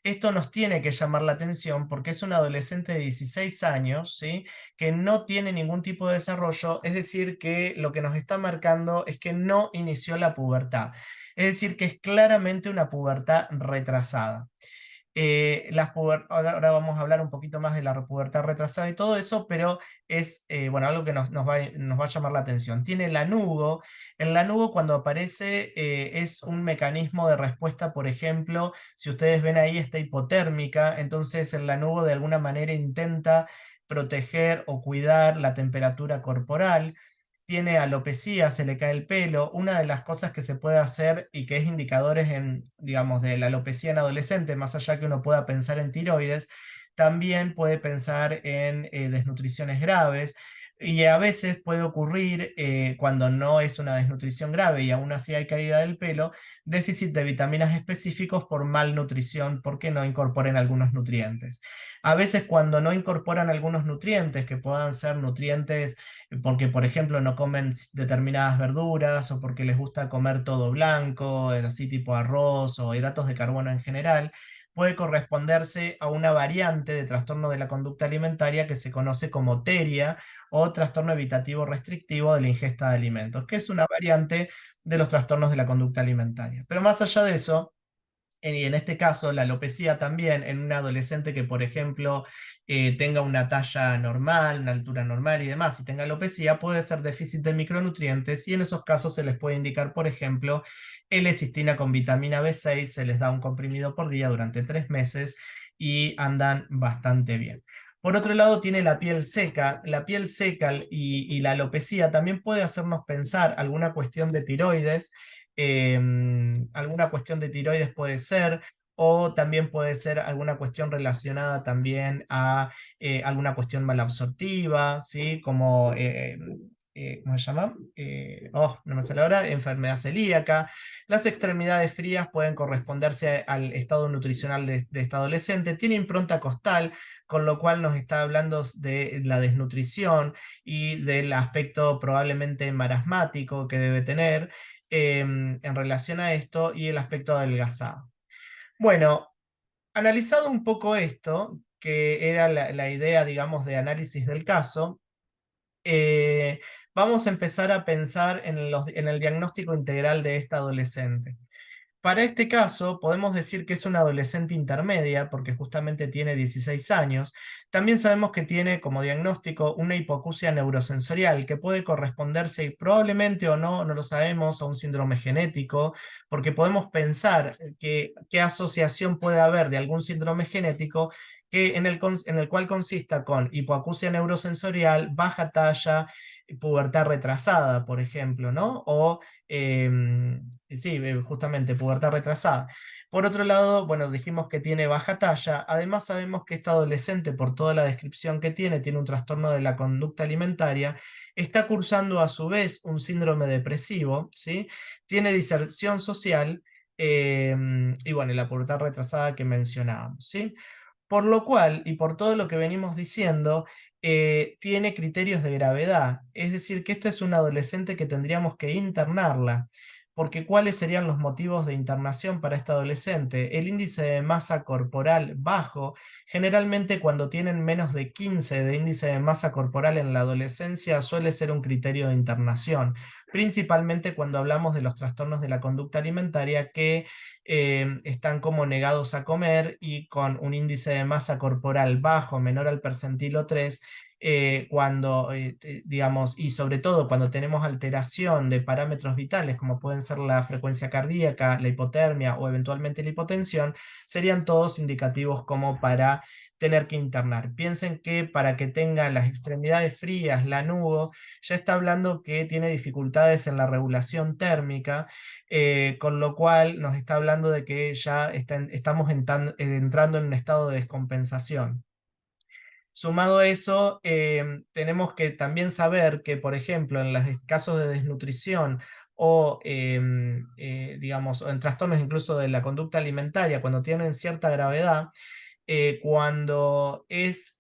Esto nos tiene que llamar la atención porque es un adolescente de 16 años, ¿sí? Que no tiene ningún tipo de desarrollo, es decir, que lo que nos está marcando es que no inició la pubertad. Es decir, que es claramente una pubertad retrasada. Ahora vamos a hablar un poquito más de la pubertad retrasada y todo eso, pero es bueno, algo que nos va a llamar la atención. Tiene lanugo. El lanugo cuando aparece es un mecanismo de respuesta, por ejemplo, si ustedes ven ahí está hipotérmica, entonces el lanugo de alguna manera intenta proteger o cuidar la temperatura corporal. Tiene alopecia, se le cae el pelo. Una de las cosas que se puede hacer y que es indicadores en, digamos, de la alopecia en adolescente, más allá que uno pueda pensar en tiroides, también puede pensar en desnutriciones graves. Y a veces puede ocurrir, cuando no es una desnutrición grave y aún así hay caída del pelo, déficit de vitaminas específicos por malnutrición, porque no incorporen algunos nutrientes. A veces cuando no incorporan algunos nutrientes, que puedan ser nutrientes porque, por ejemplo, no comen determinadas verduras o porque les gusta comer todo blanco, así tipo arroz o hidratos de carbono en general, puede corresponderse a una variante de trastorno de la conducta alimentaria que se conoce como TERIA o trastorno evitativo restrictivo de la ingesta de alimentos, que es una variante de los trastornos de la conducta alimentaria. Pero más allá de eso, y en este caso, la alopecia también en un adolescente que, por ejemplo, tenga una talla normal, una altura normal y demás, y tenga alopecia, puede ser déficit de micronutrientes y en esos casos se les puede indicar, por ejemplo, L-cistina con vitamina B6, se les da un comprimido por día durante 3 meses y andan bastante bien. Por otro lado, tiene la piel seca. La piel seca y la alopecia también puede hacernos pensar alguna cuestión de tiroides, alguna cuestión de tiroides puede ser, o también puede ser alguna cuestión relacionada también a alguna cuestión malabsortiva, ¿sí? Como, ¿cómo se llama? No me sale ahora, enfermedad celíaca. Las extremidades frías pueden corresponderse al estado nutricional de esta adolescente. Tiene impronta costal, con lo cual nos está hablando de la desnutrición y del aspecto probablemente marasmático que debe tener en relación a esto y el aspecto adelgazado. Bueno, Analizado un poco esto, que era la idea, digamos, de análisis del caso, vamos a empezar a pensar en el diagnóstico integral de esta adolescente. Para este caso, podemos decir que es una adolescente intermedia, porque justamente tiene 16 años. También sabemos que tiene como diagnóstico una hipoacusia neurosensorial, que puede corresponderse probablemente o no, no lo sabemos, a un síndrome genético, porque podemos pensar qué asociación puede haber de algún síndrome genético en el cual consista con hipoacusia neurosensorial, baja talla, pubertad retrasada, por ejemplo, ¿no? O sí, justamente, pubertad retrasada. Por otro lado, bueno, dijimos que tiene baja talla. Además, sabemos que esta adolescente, por toda la descripción que tiene un trastorno de la conducta alimentaria, está cursando a su vez un síndrome depresivo, ¿sí? Tiene diserción social y bueno, y la pubertad retrasada que mencionábamos, ¿sí? Por lo cual, y por todo lo que venimos diciendo, tiene criterios de gravedad. Es decir, que esta es una adolescente que tendríamos que internarla. Porque ¿cuáles serían los motivos de internación para esta adolescente? El índice de masa corporal bajo. Generalmente cuando tienen menos de 15 de índice de masa corporal en la adolescencia suele ser un criterio de internación. Principalmente cuando hablamos de los trastornos de la conducta alimentaria que están como negados a comer y con un índice de masa corporal bajo, menor al percentilo 3, digamos, y sobre todo cuando tenemos alteración de parámetros vitales, como pueden ser la frecuencia cardíaca, la hipotermia o eventualmente la hipotensión, serían todos indicativos como para tener que internar. Piensen que para que tenga las extremidades frías, lanudo, ya está hablando que tiene dificultades en la regulación térmica, con lo cual nos está hablando de que ya estamos entrando en un estado de descompensación. Sumado a eso, tenemos que también saber que, por ejemplo, en los casos de desnutrición o, digamos, o en trastornos incluso de la conducta alimentaria, cuando tienen cierta gravedad, cuando es,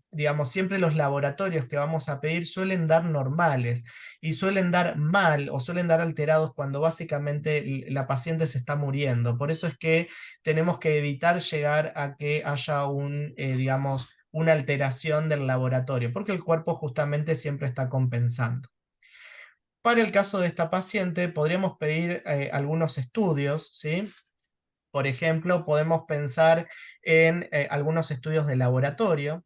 digamos, siempre los laboratorios que vamos a pedir suelen dar normales y suelen dar mal o suelen dar alterados cuando básicamente la paciente se está muriendo. Por eso es que tenemos que evitar llegar a que haya digamos, una alteración del laboratorio, porque el cuerpo justamente siempre está compensando. Para el caso de esta paciente, podríamos pedir algunos estudios, ¿sí? Por ejemplo, podemos pensar en algunos estudios de laboratorio.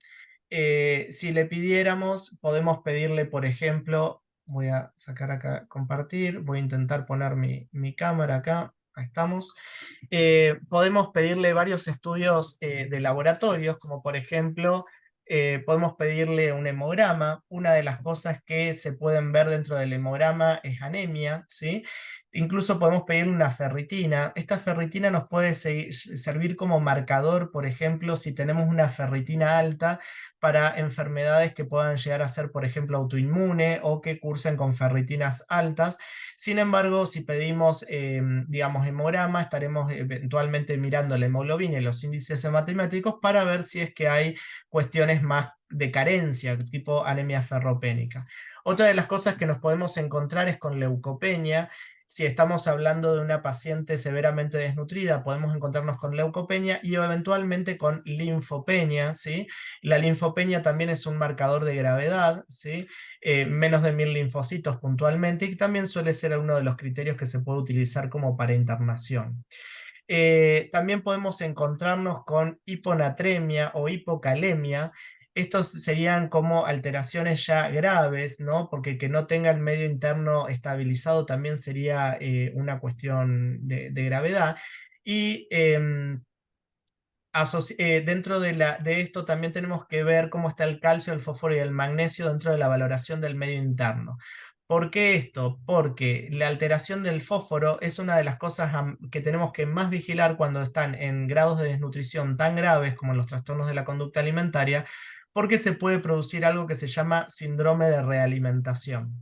Si le pidiéramos, podemos pedirle, por ejemplo, voy a sacar acá, compartir, voy a intentar poner mi cámara acá, ahí estamos. Podemos pedirle varios estudios de laboratorios, como por ejemplo, podemos pedirle un hemograma. Una de las cosas que se pueden ver dentro del hemograma es anemia, ¿sí? Incluso podemos pedirle una ferritina. Esta ferritina nos puede servir como marcador, por ejemplo, si tenemos una ferritina alta para enfermedades que puedan llegar a ser, por ejemplo, autoinmune o que cursen con ferritinas altas. Sin embargo, si pedimos, digamos, hemograma, estaremos eventualmente mirando la hemoglobina y los índices hematométricos para ver si es que hay cuestiones más de carencia, tipo anemia ferropénica. Otra de las cosas que nos podemos encontrar es con leucopenia. Si estamos hablando de una paciente severamente desnutrida, podemos encontrarnos con leucopenia y eventualmente con linfopenia, ¿sí? La linfopenia también es un marcador de gravedad, ¿sí? Menos de 1000 linfocitos puntualmente, y también suele ser uno de los criterios que se puede utilizar como para internación. También podemos encontrarnos con hiponatremia o hipocalemia. Estos serían como alteraciones ya graves, ¿no? Porque que no tenga el medio interno estabilizado también sería una cuestión de gravedad. Y dentro de esto también tenemos que ver cómo está el calcio, el fósforo y el magnesio dentro de la valoración del medio interno. ¿Por qué esto? Porque la alteración del fósforo es una de las cosas que tenemos que más vigilar cuando están en grados de desnutrición tan graves como los trastornos de la conducta alimentaria, porque se puede producir algo que se llama síndrome de realimentación.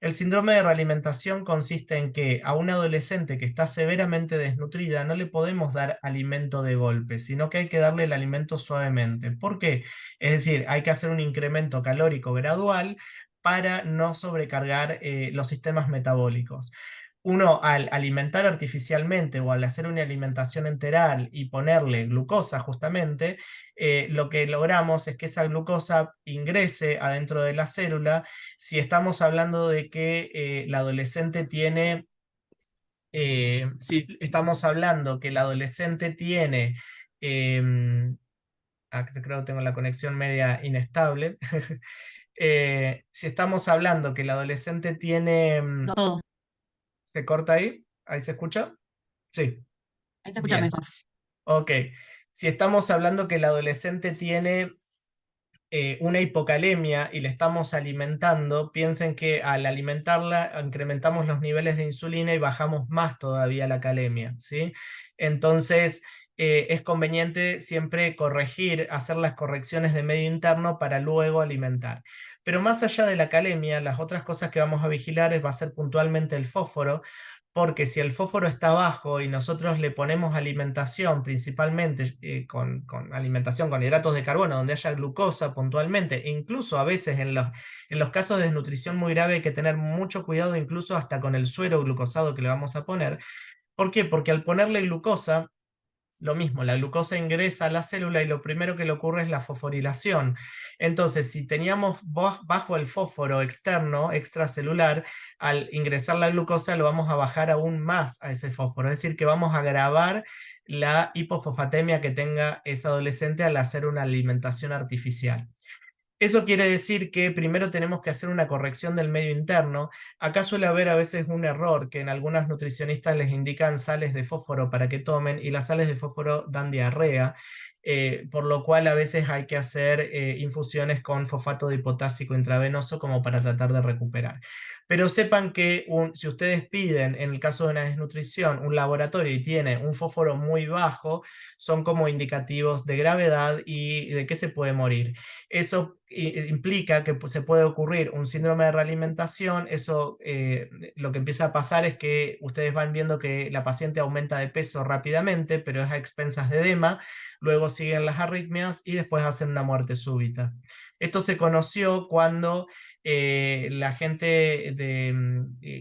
El síndrome de realimentación consiste en que a una adolescente que está severamente desnutrida no le podemos dar alimento de golpe, sino que hay que darle el alimento suavemente. ¿Por qué? Es decir, hay que hacer un incremento calórico gradual para no sobrecargar los sistemas metabólicos. uno al alimentar artificialmente o al hacer una alimentación enteral y ponerle glucosa justamente, lo que logramos es que esa glucosa ingrese adentro de la célula. Si estamos hablando de que la adolescente tiene, si estamos hablando que la adolescente tiene, creo que tengo la conexión media inestable. Si estamos hablando que el adolescente tiene... Todo. ¿Se corta ahí? ¿Ahí se escucha? Sí. Ahí se escucha Bien. mejor. Ok. Si estamos hablando que el adolescente tiene una hipocalemia y le estamos alimentando, piensen que al alimentarla incrementamos los niveles de insulina y bajamos más todavía la calemia, ¿sí? Entonces es conveniente siempre corregir, hacer las correcciones de medio interno para luego alimentar. Pero más allá de la calemia, las otras cosas que vamos a vigilar va a ser puntualmente el fósforo, porque si el fósforo está bajo y nosotros le ponemos alimentación, principalmente con alimentación con hidratos de carbono, donde haya glucosa puntualmente, e incluso a veces en los casos de desnutrición muy grave hay que tener mucho cuidado, incluso hasta con el suero glucosado que le vamos a poner. ¿Por qué? Porque al ponerle glucosa, lo mismo, la glucosa ingresa a la célula y lo primero que le ocurre es la fosforilación. Entonces, si teníamos bajo el fósforo externo, extracelular, al ingresar la glucosa lo vamos a bajar aún más a ese fósforo. Es decir, que vamos a agravar la hipofosfatemia que tenga ese adolescente al hacer una alimentación artificial. Eso quiere decir que primero tenemos que hacer una corrección del medio interno. Acá suele haber a veces un error que en algunas nutricionistas les indican sales de fósforo para que tomen y las sales de fósforo dan diarrea, por lo cual a veces hay que hacer infusiones con fosfato de potásico intravenoso como para tratar de recuperar. Pero sepan que si ustedes piden, en el caso de una desnutrición, un laboratorio y tiene un fósforo muy bajo, son como indicativos de gravedad y de que se puede morir. Eso implica que se puede ocurrir un síndrome de realimentación. Eso lo que empieza a pasar es que ustedes van viendo que la paciente aumenta de peso rápidamente, pero es a expensas de edema, luego siguen las arritmias y después hacen una muerte súbita. Esto se conoció cuando la gente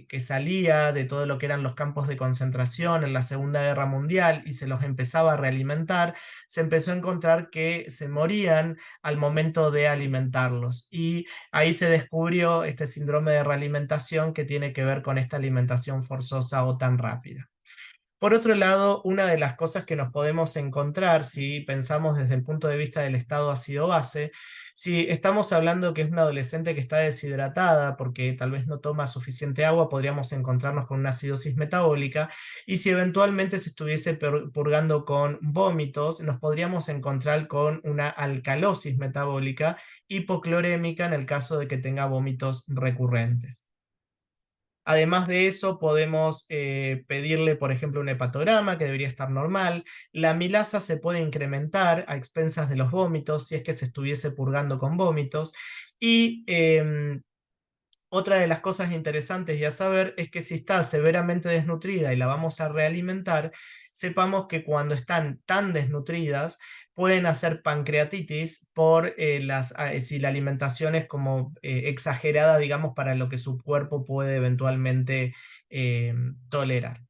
que salía de todo lo que eran los campos de concentración en la Segunda Guerra Mundial y se los empezaba a realimentar, se empezó a encontrar que se morían al momento de alimentarlos. Y ahí se descubrió este síndrome de realimentación que tiene que ver con esta alimentación forzosa o tan rápida. Por otro lado, una de las cosas que nos podemos encontrar si pensamos desde el punto de vista del estado ácido-base, si estamos hablando que es una adolescente que está deshidratada porque tal vez no toma suficiente agua, podríamos encontrarnos con una acidosis metabólica, y si eventualmente se estuviese purgando con vómitos, nos podríamos encontrar con una alcalosis metabólica hipoclorémica en el caso de que tenga vómitos recurrentes. Además de eso, podemos pedirle, por ejemplo, un hepatograma que debería estar normal. La amilasa se puede incrementar a expensas de los vómitos si es que se estuviese purgando con vómitos. Y otra de las cosas interesantes y a saber es que si está severamente desnutrida y la vamos a realimentar, sepamos que cuando están tan desnutridas pueden hacer pancreatitis por si la alimentación es como exagerada, digamos, para lo que su cuerpo puede eventualmente tolerar.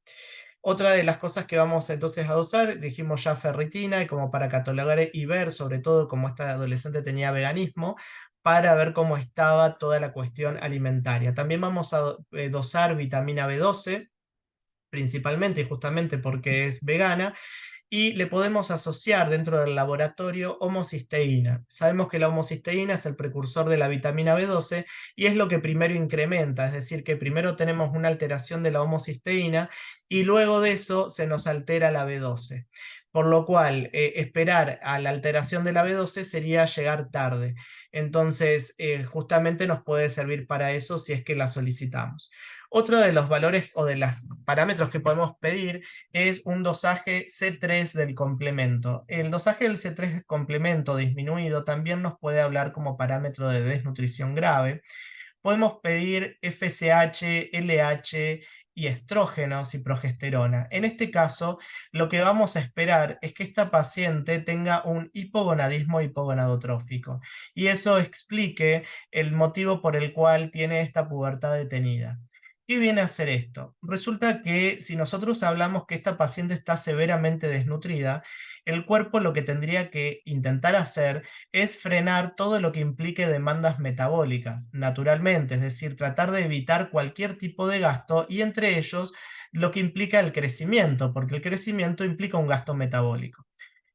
Otra de las cosas que vamos entonces a dosar, dijimos ya ferritina, y como para catalogar y ver, sobre todo como esta adolescente tenía veganismo, para ver cómo estaba toda la cuestión alimentaria. También vamos a dosar vitamina B12, principalmente y justamente porque es vegana, y le podemos asociar dentro del laboratorio homocisteína. Sabemos que la homocisteína es el precursor de la vitamina B12 y es lo que primero incrementa, es decir, que primero tenemos una alteración de la homocisteína y luego de eso se nos altera la B12. Por lo cual, esperar a la alteración de la B12 sería llegar tarde. Entonces, justamente nos puede servir para eso si es que la solicitamos. Otro de los valores o de los parámetros que podemos pedir es un dosaje C3 del complemento. El dosaje del C3 complemento disminuido también nos puede hablar como parámetro de desnutrición grave. Podemos pedir FSH, LH y estrógenos y progesterona. En este caso, lo que vamos a esperar es que esta paciente tenga un hipogonadismo hipogonadotrófico y eso explique el motivo por el cual tiene esta pubertad detenida. ¿Qué viene a hacer esto? Resulta que si nosotros hablamos que esta paciente está severamente desnutrida, el cuerpo lo que tendría que intentar hacer es frenar todo lo que implique demandas metabólicas, naturalmente, es decir, tratar de evitar cualquier tipo de gasto y entre ellos lo que implica el crecimiento, porque el crecimiento implica un gasto metabólico.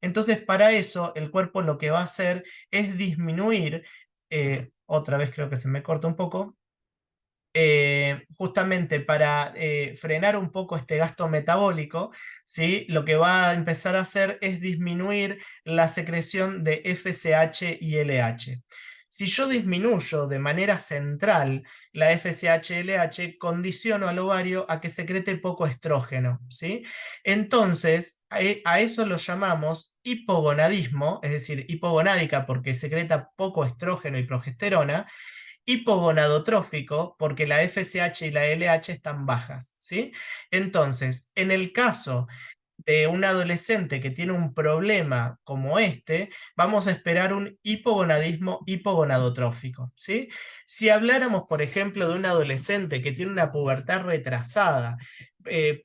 Entonces, para eso, el cuerpo lo que va a hacer es disminuir, otra vez creo que se me corta un poco, justamente para frenar un poco este gasto metabólico, ¿sí? Lo que va a empezar a hacer es disminuir la secreción de FSH y LH. Si yo disminuyo de manera central la FSH-LH, condiciono al ovario a que secrete poco estrógeno, ¿sí? Entonces, a eso lo llamamos hipogonadismo, es decir, hipogonádica porque secreta poco estrógeno y progesterona, hipogonadotrófico porque la FSH y la LH están bajas, ¿sí? Entonces, en el caso de un adolescente que tiene un problema como este, vamos a esperar un hipogonadismo hipogonadotrófico, ¿sí? Si habláramos, por ejemplo, de un adolescente que tiene una pubertad retrasada,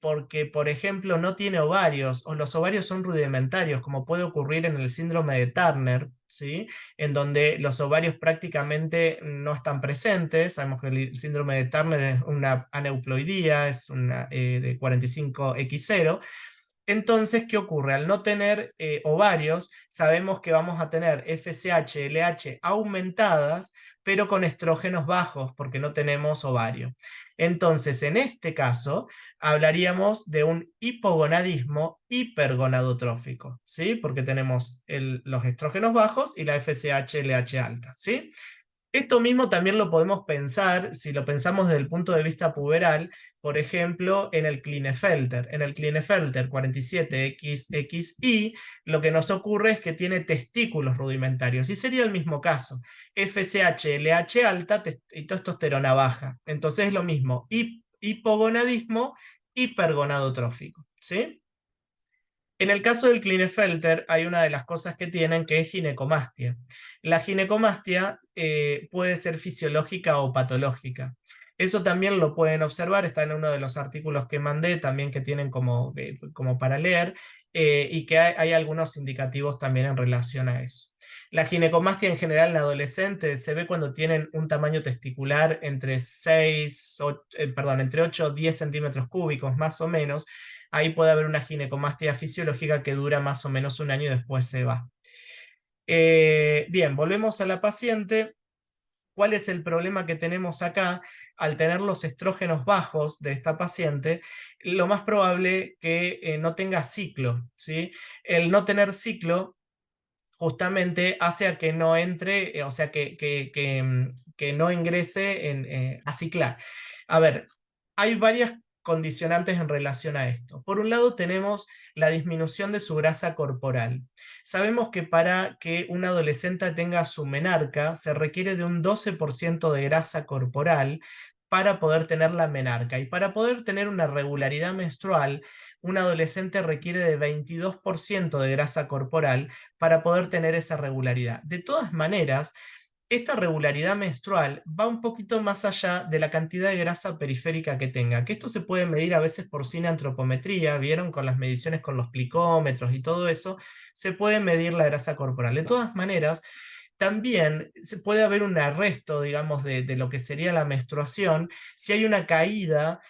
porque, por ejemplo, no tiene ovarios o los ovarios son rudimentarios, como puede ocurrir en el síndrome de Turner, ¿sí? En donde los ovarios prácticamente no están presentes. Sabemos que el síndrome de Turner es una aneuploidía, es una de 45X0. Entonces, ¿qué ocurre? Al no tener ovarios, sabemos que vamos a tener FSH, LH aumentadas, pero con estrógenos bajos, porque no tenemos ovario. Entonces, en este caso, hablaríamos de un hipogonadismo hipergonadotrófico, ¿sí? Porque tenemos los estrógenos bajos y la FSH, LH alta, ¿sí? Esto mismo también lo podemos pensar, si lo pensamos desde el punto de vista puberal, por ejemplo, en el Klinefelter. En el Klinefelter 47XXI, lo que nos ocurre es que tiene testículos rudimentarios, y sería el mismo caso. FSH, LH alta y testosterona baja. Entonces es lo mismo, hipogonadismo hipergonadotrófico, ¿sí? En el caso del Klinefelter hay una de las cosas que tienen que es ginecomastia. La ginecomastia puede ser fisiológica o patológica. Eso también lo pueden observar, está en uno de los artículos que mandé también que tienen como para leer, y que hay algunos indicativos también en relación a eso. La ginecomastia en general en adolescentes se ve cuando tienen un tamaño testicular entre 8 o 10 centímetros cúbicos más o menos. Ahí puede haber una ginecomastia fisiológica que dura más o menos un año y después se va. Bien, volvemos a la paciente. ¿Cuál es el problema que tenemos acá? Al tener los estrógenos bajos de esta paciente, lo más probable que no tenga ciclo, ¿sí? El no tener ciclo justamente hace a que no entre, o sea, que no ingrese a ciclar. A ver, hay varias condicionantes en relación a esto. Por un lado tenemos la disminución de su grasa corporal. Sabemos que para que un adolescente tenga su menarca se requiere de un 12% de grasa corporal para poder tener la menarca. Y para poder tener una regularidad menstrual, un adolescente requiere de 22% de grasa corporal para poder tener esa regularidad. De todas maneras, esta regularidad menstrual va un poquito más allá de la cantidad de grasa periférica que tenga, que esto se puede medir a veces por cineantropometría, vieron con las mediciones con los plicómetros y todo eso, se puede medir la grasa corporal. De todas maneras, también se puede haber un arresto, digamos, de lo que sería la menstruación si hay una caída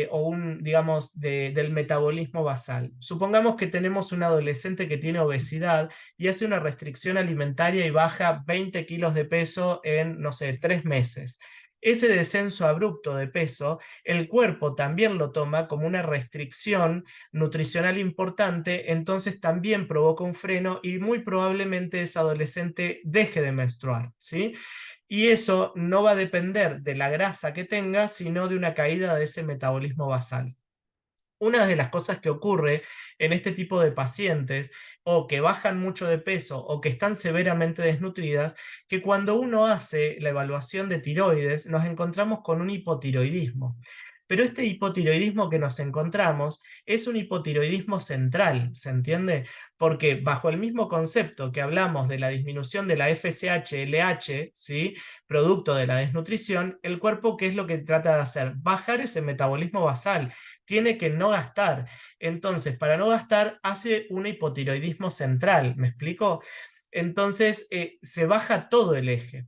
o digamos, del metabolismo basal. Supongamos que tenemos un adolescente que tiene obesidad y hace una restricción alimentaria y baja 20 kilos de peso en, no sé, 3 meses. Ese descenso abrupto de peso, el cuerpo también lo toma como una restricción nutricional importante, entonces también provoca un freno y muy probablemente ese adolescente deje de menstruar, ¿sí? Y eso no va a depender de la grasa que tenga, sino de una caída de ese metabolismo basal. Una de las cosas que ocurre en este tipo de pacientes, o que bajan mucho de peso o que están severamente desnutridas, que cuando uno hace la evaluación de tiroides nos encontramos con un hipotiroidismo. Pero este hipotiroidismo que nos encontramos es un hipotiroidismo central, ¿se entiende? Porque bajo el mismo concepto que hablamos de la disminución de la FSH-LH, ¿sí? Producto de la desnutrición, el cuerpo, ¿qué es lo que trata de hacer? Bajar ese metabolismo basal, tiene que no gastar. Entonces, para no gastar, hace un hipotiroidismo central, ¿me explico? Entonces, se baja todo el eje.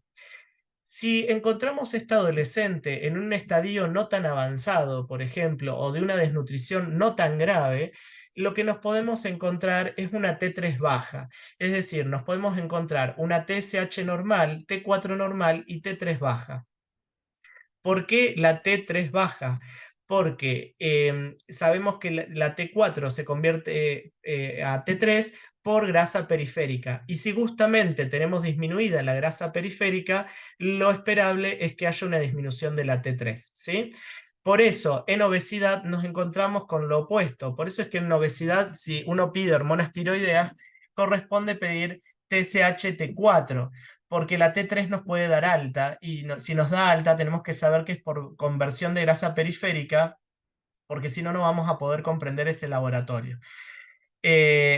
Si encontramos esta adolescente en un estadio no tan avanzado, por ejemplo, o de una desnutrición no tan grave, lo que nos podemos encontrar es una T3 baja. Es decir, nos podemos encontrar una TSH normal, T4 normal y T3 baja. ¿Por qué la T3 baja? Porque sabemos que la T4 se convierte a T3 por grasa periférica. Y si justamente tenemos disminuida la grasa periférica, lo esperable es que haya una disminución de la T3, ¿sí? Por eso, en obesidad nos encontramos con lo opuesto. Por eso es que en obesidad, si uno pide hormonas tiroideas, corresponde pedir TSH-T4, porque la T3 nos puede dar alta, y si nos da alta tenemos que saber que es por conversión de grasa periférica, porque si no, no vamos a poder comprender ese laboratorio.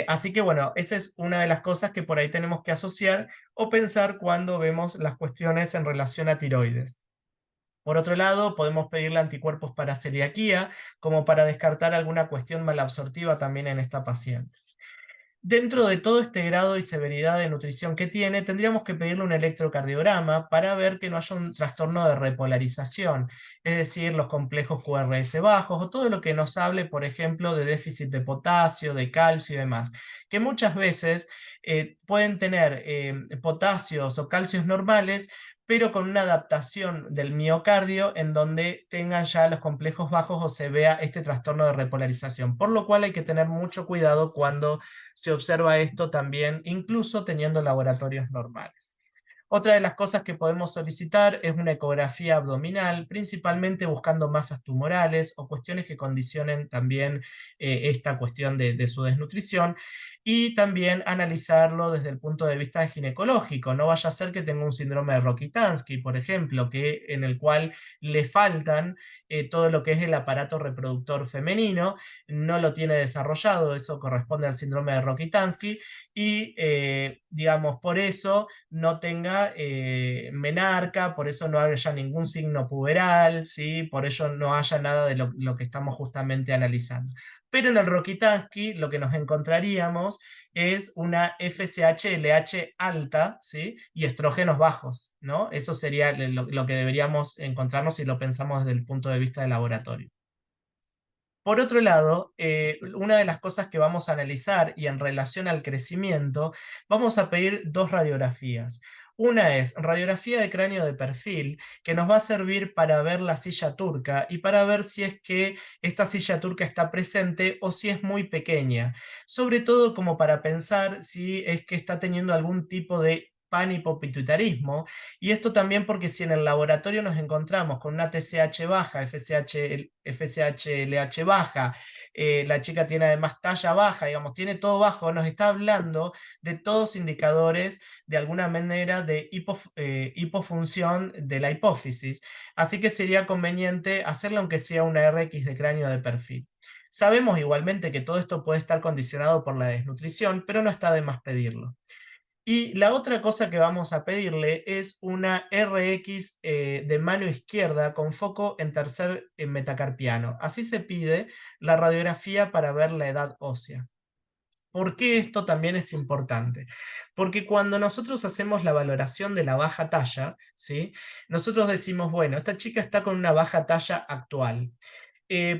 Así que bueno, esa es una de las cosas que por ahí tenemos que asociar o pensar cuando vemos las cuestiones en relación a tiroides. Por otro lado, podemos pedirle anticuerpos para celiaquía, como para descartar alguna cuestión malabsortiva también en esta paciente. Dentro de todo este grado y severidad de nutrición que tiene, tendríamos que pedirle un electrocardiograma para ver que no haya un trastorno de repolarización, es decir, los complejos QRS bajos o todo lo que nos hable, por ejemplo, de déficit de potasio, de calcio y demás, que muchas veces pueden tener potasios o calcios normales, pero con una adaptación del miocardio en donde tengan ya los complejos bajos o se vea este trastorno de repolarización, por lo cual hay que tener mucho cuidado cuando se observa esto también, incluso teniendo laboratorios normales. Otra de las cosas que podemos solicitar es una ecografía abdominal, principalmente buscando masas tumorales o cuestiones que condicionen también esta cuestión de su desnutrición, y también analizarlo desde el punto de vista ginecológico. No vaya a ser que tenga un síndrome de Rokitansky, por ejemplo, en el cual le faltan todo lo que es el aparato reproductor femenino, no lo tiene desarrollado, eso corresponde al síndrome de Rokitansky, y digamos, por eso no tenga menarca, por eso no haya ningún signo puberal, ¿sí? Por ello no haya nada de lo que estamos justamente analizando. Pero en el Rokitansky lo que nos encontraríamos es una FSH-LH alta, ¿sí? Y estrógenos bajos, ¿no? Eso sería lo que deberíamos encontrarnos si lo pensamos desde el punto de vista del laboratorio. Por otro lado, una de las cosas que vamos a analizar y en relación al crecimiento, vamos a pedir dos radiografías. Una es radiografía de cráneo de perfil, que nos va a servir para ver la silla turca y para ver si es que esta silla turca está presente o si es muy pequeña. Sobre todo como para pensar si es que está teniendo algún tipo de panhipopituitarismo, y esto también porque si en el laboratorio nos encontramos con una TSH baja, FSH-LH baja, la chica tiene además talla baja, digamos, tiene todo bajo, nos está hablando de todos indicadores de alguna manera de hipofunción de la hipófisis, así que sería conveniente hacerle aunque sea una RX de cráneo de perfil. Sabemos igualmente que todo esto puede estar condicionado por la desnutrición, pero no está de más pedirlo. Y la otra cosa que vamos a pedirle es una RX de mano izquierda con foco en tercer metacarpiano. Así se pide la radiografía para ver la edad ósea. ¿Por qué esto también es importante? Porque cuando nosotros hacemos la valoración de la baja talla, ¿sí? Nosotros decimos, bueno, esta chica está con una baja talla actual.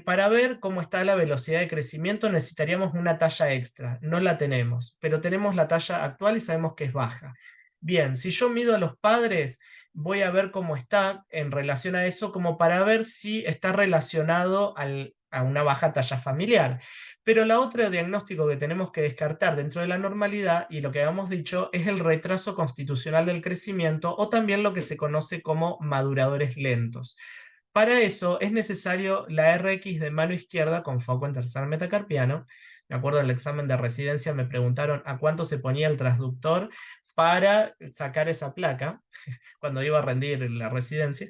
Para ver cómo está la velocidad de crecimiento necesitaríamos una talla extra. No la tenemos, pero tenemos la talla actual y sabemos que es baja. Bien, si yo mido a los padres, voy a ver cómo está en relación a eso, como para ver si está relacionado a una baja talla familiar. Pero la otra diagnóstico que tenemos que descartar dentro de la normalidad, y lo que habíamos dicho, es el retraso constitucional del crecimiento o también lo que se conoce como maduradores lentos. Para eso es necesario la RX de mano izquierda con foco en tercer metacarpiano. Me acuerdo en el examen de residencia me preguntaron a cuánto se ponía el transductor para sacar esa placa cuando iba a rendir la residencia.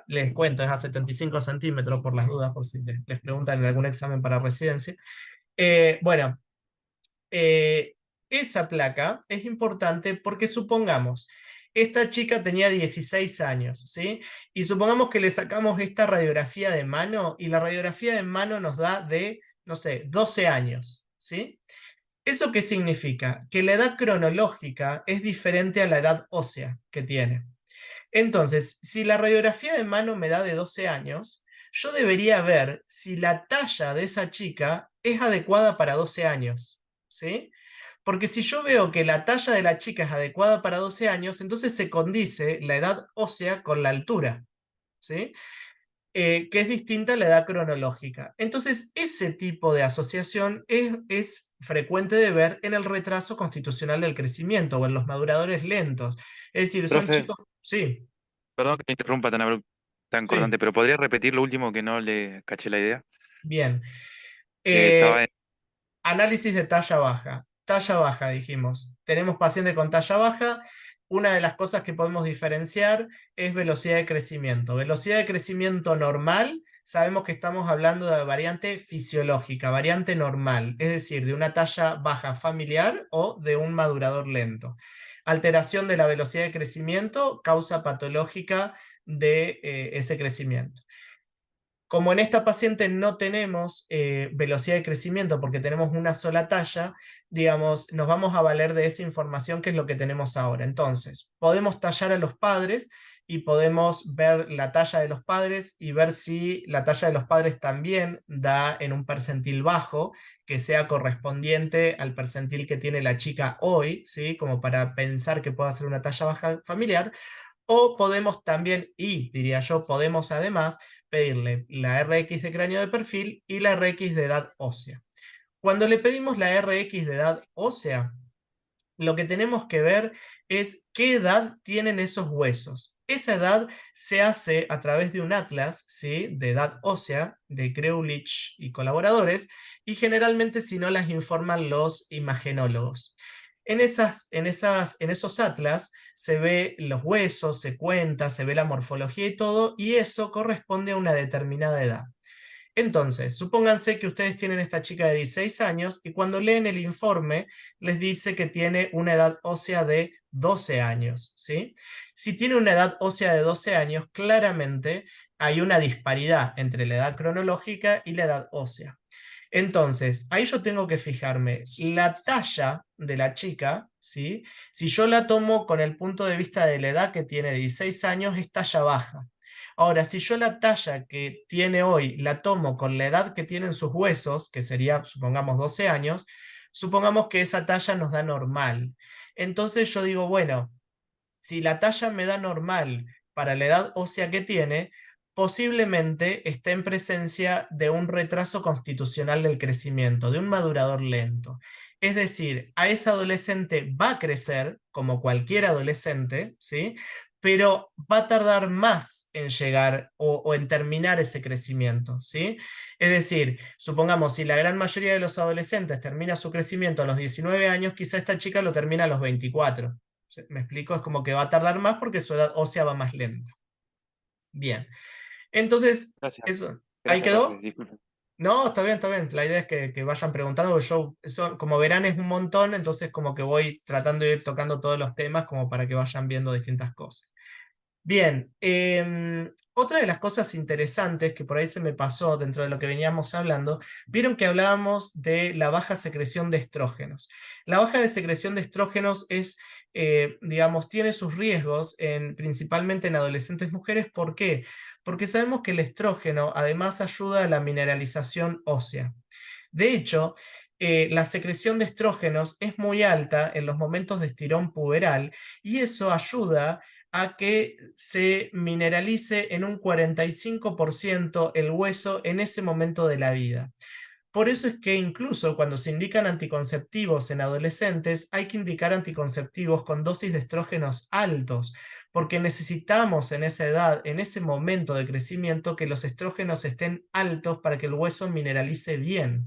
les cuento, es a 75 centímetros por las dudas, por si les preguntan en algún examen para residencia. Bueno, esa placa es importante porque supongamos, esta chica tenía 16 años, ¿sí? Y supongamos que le sacamos esta radiografía de mano y la radiografía de mano nos da de, no sé, 12 años, ¿sí? ¿Eso qué significa? Que la edad cronológica es diferente a la edad ósea que tiene. Entonces, si la radiografía de mano me da de 12 años, yo debería ver si la talla de esa chica es adecuada para 12 años, ¿sí? Porque si yo veo que la talla de la chica es adecuada para 12 años, entonces se condice la edad ósea con la altura, ¿sí? Que es distinta a la edad cronológica. Entonces, ese tipo de asociación es frecuente de ver en el retraso constitucional del crecimiento o en los maduradores lentos. Es decir, son Profe, chicos... Sí, perdón que me interrumpa tan sí, cortante, pero ¿podría repetir lo último que no le caché la idea? bien. Estaba Eh, en... Análisis de talla baja. Talla baja, dijimos. Tenemos paciente con talla baja. Una de las cosas que podemos diferenciar es velocidad de crecimiento. Velocidad de crecimiento normal, sabemos que estamos hablando de variante fisiológica, variante normal, es decir, de una talla baja familiar o de un madurador lento. Alteración de la velocidad de crecimiento, causa patológica de ese crecimiento. Como en esta paciente no tenemos velocidad de crecimiento porque tenemos una sola talla, digamos, nos vamos a valer de esa información que es lo que tenemos ahora. Entonces, podemos tallar a los padres y podemos ver la talla de los padres y ver si la talla de los padres también da en un percentil bajo, que sea correspondiente al percentil que tiene la chica hoy, ¿sí? Como para pensar que pueda ser una talla baja familiar. O podemos también, y diría yo, podemos además pedirle la RX de cráneo de perfil y la RX de edad ósea. Cuando le pedimos la RX de edad ósea, lo que tenemos que ver es qué edad tienen esos huesos. Esa edad se hace a través de un atlas, ¿sí?, de edad ósea, de Kreulich y colaboradores, y generalmente si no las informan los imagenólogos. En esos atlas se ve los huesos, se cuenta, se ve la morfología y todo, y eso corresponde a una determinada edad. Entonces, supónganse que ustedes tienen esta chica de 16 años y cuando leen el informe les dice que tiene una edad ósea de 12 años, ¿sí? Si tiene una edad ósea de 12 años, claramente hay una disparidad entre la edad cronológica y la edad ósea. Entonces, ahí yo tengo que fijarme la talla de la chica, ¿sí? Si yo la tomo con el punto de vista de la edad que tiene 16 años, es talla baja. Ahora, si yo la talla que tiene hoy la tomo con la edad que tienen sus huesos, que sería, supongamos, 12 años, supongamos que esa talla nos da normal. Entonces yo digo, bueno, si la talla me da normal para la edad ósea que tiene, posiblemente esté en presencia de un retraso constitucional del crecimiento, de un madurador lento. Es decir, a esa adolescente va a crecer, como cualquier adolescente, ¿sí? Pero va a tardar más en llegar o en terminar ese crecimiento, ¿sí? Es decir, supongamos, si la gran mayoría de los adolescentes termina su crecimiento a los 19 años, quizá esta chica lo termina a los 24. ¿Me explico? Es como que va a tardar más porque su edad ósea va más lenta. Bien. Entonces, Gracias, eso. ¿Ahí gracias, profe. quedó? Disculpe. No, está bien, está bien. La idea es que vayan preguntando, porque yo, eso, como verán, es un montón, entonces como que voy tratando de ir tocando todos los temas como para que vayan viendo distintas cosas. Bien, otra de las cosas interesantes que por ahí se me pasó dentro de lo que veníamos hablando, vieron que hablábamos de la baja secreción de estrógenos. La baja de secreción de estrógenos es, digamos, tiene sus riesgos principalmente en adolescentes mujeres. ¿Por qué? Porque sabemos que el estrógeno además ayuda a la mineralización ósea. De hecho, la secreción de estrógenos es muy alta en los momentos de estirón puberal y eso ayuda a que se mineralice en un 45% el hueso en ese momento de la vida. Por eso es que incluso cuando se indican anticonceptivos en adolescentes, hay que indicar anticonceptivos con dosis de estrógenos altos, porque necesitamos en esa edad, en ese momento de crecimiento, que los estrógenos estén altos para que el hueso mineralice bien.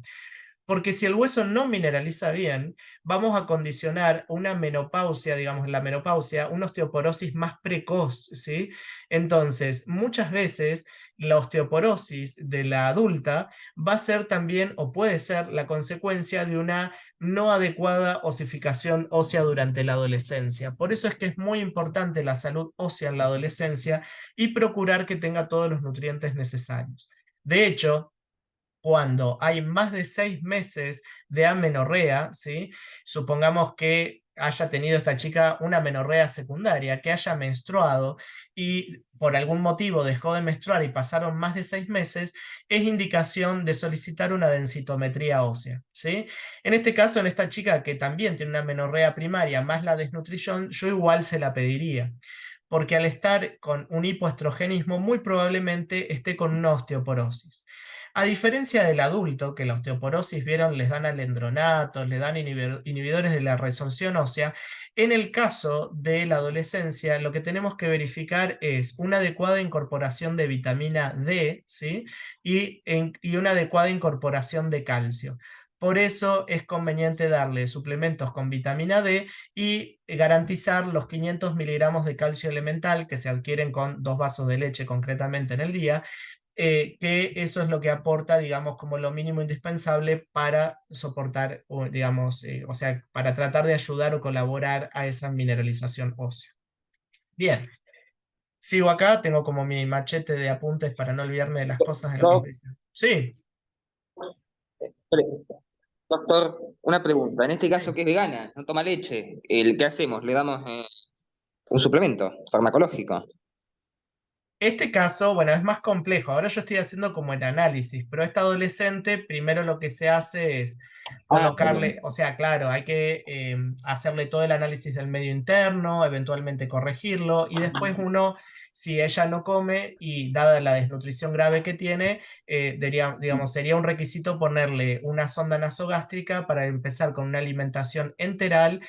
Porque si el hueso no mineraliza bien, vamos a condicionar una menopausia, digamos la menopausia, una osteoporosis más precoz, ¿sí? Entonces, muchas veces la osteoporosis de la adulta va a ser también, o puede ser, la consecuencia de una no adecuada osificación ósea durante la adolescencia. Por eso es que es muy importante la salud ósea en la adolescencia y procurar que tenga todos los nutrientes necesarios. De hecho, cuando hay más de 6 meses de amenorrea, ¿sí? Supongamos que haya tenido esta chica una menorrea secundaria, que haya menstruado y por algún motivo dejó de menstruar y pasaron más de 6 meses, es indicación de solicitar una densitometría ósea, ¿sí? En este caso, en esta chica que también tiene una menorrea primaria más la desnutrición, yo igual se la pediría, porque al estar con un hipoestrogenismo muy probablemente esté con una osteoporosis. A diferencia del adulto, que la osteoporosis, vieron, les dan alendronatos, le dan inhibidores de la resorción ósea, en el caso de la adolescencia, lo que tenemos que verificar es una adecuada incorporación de vitamina D, ¿sí? Y una adecuada incorporación de calcio. Por eso es conveniente darle suplementos con vitamina D y garantizar los 500 miligramos de calcio elemental que se adquieren con 2 vasos de leche concretamente en el día, que eso es lo que aporta, digamos, como lo mínimo indispensable para soportar, o, digamos, o sea, para tratar de ayudar o colaborar a esa mineralización ósea. Bien, sigo acá, tengo como mi machete de apuntes para no olvidarme de las cosas de lo que Doc, estoy diciendo. Sí, doctor, una pregunta. En este caso, sí. que es vegana, no toma leche, ¿qué hacemos? ¿Le damos un suplemento farmacológico? Este caso, bueno, es más complejo. Ahora yo estoy haciendo como el análisis, pero esta adolescente, primero lo que se hace es Ah, bien. colocarle, o sea, claro, hay que hacerle todo el análisis del medio interno, eventualmente corregirlo, y después uno, si ella no come y dada la desnutrición grave que tiene, digamos, sería un requisito ponerle una sonda nasogástrica para empezar con una alimentación enteral,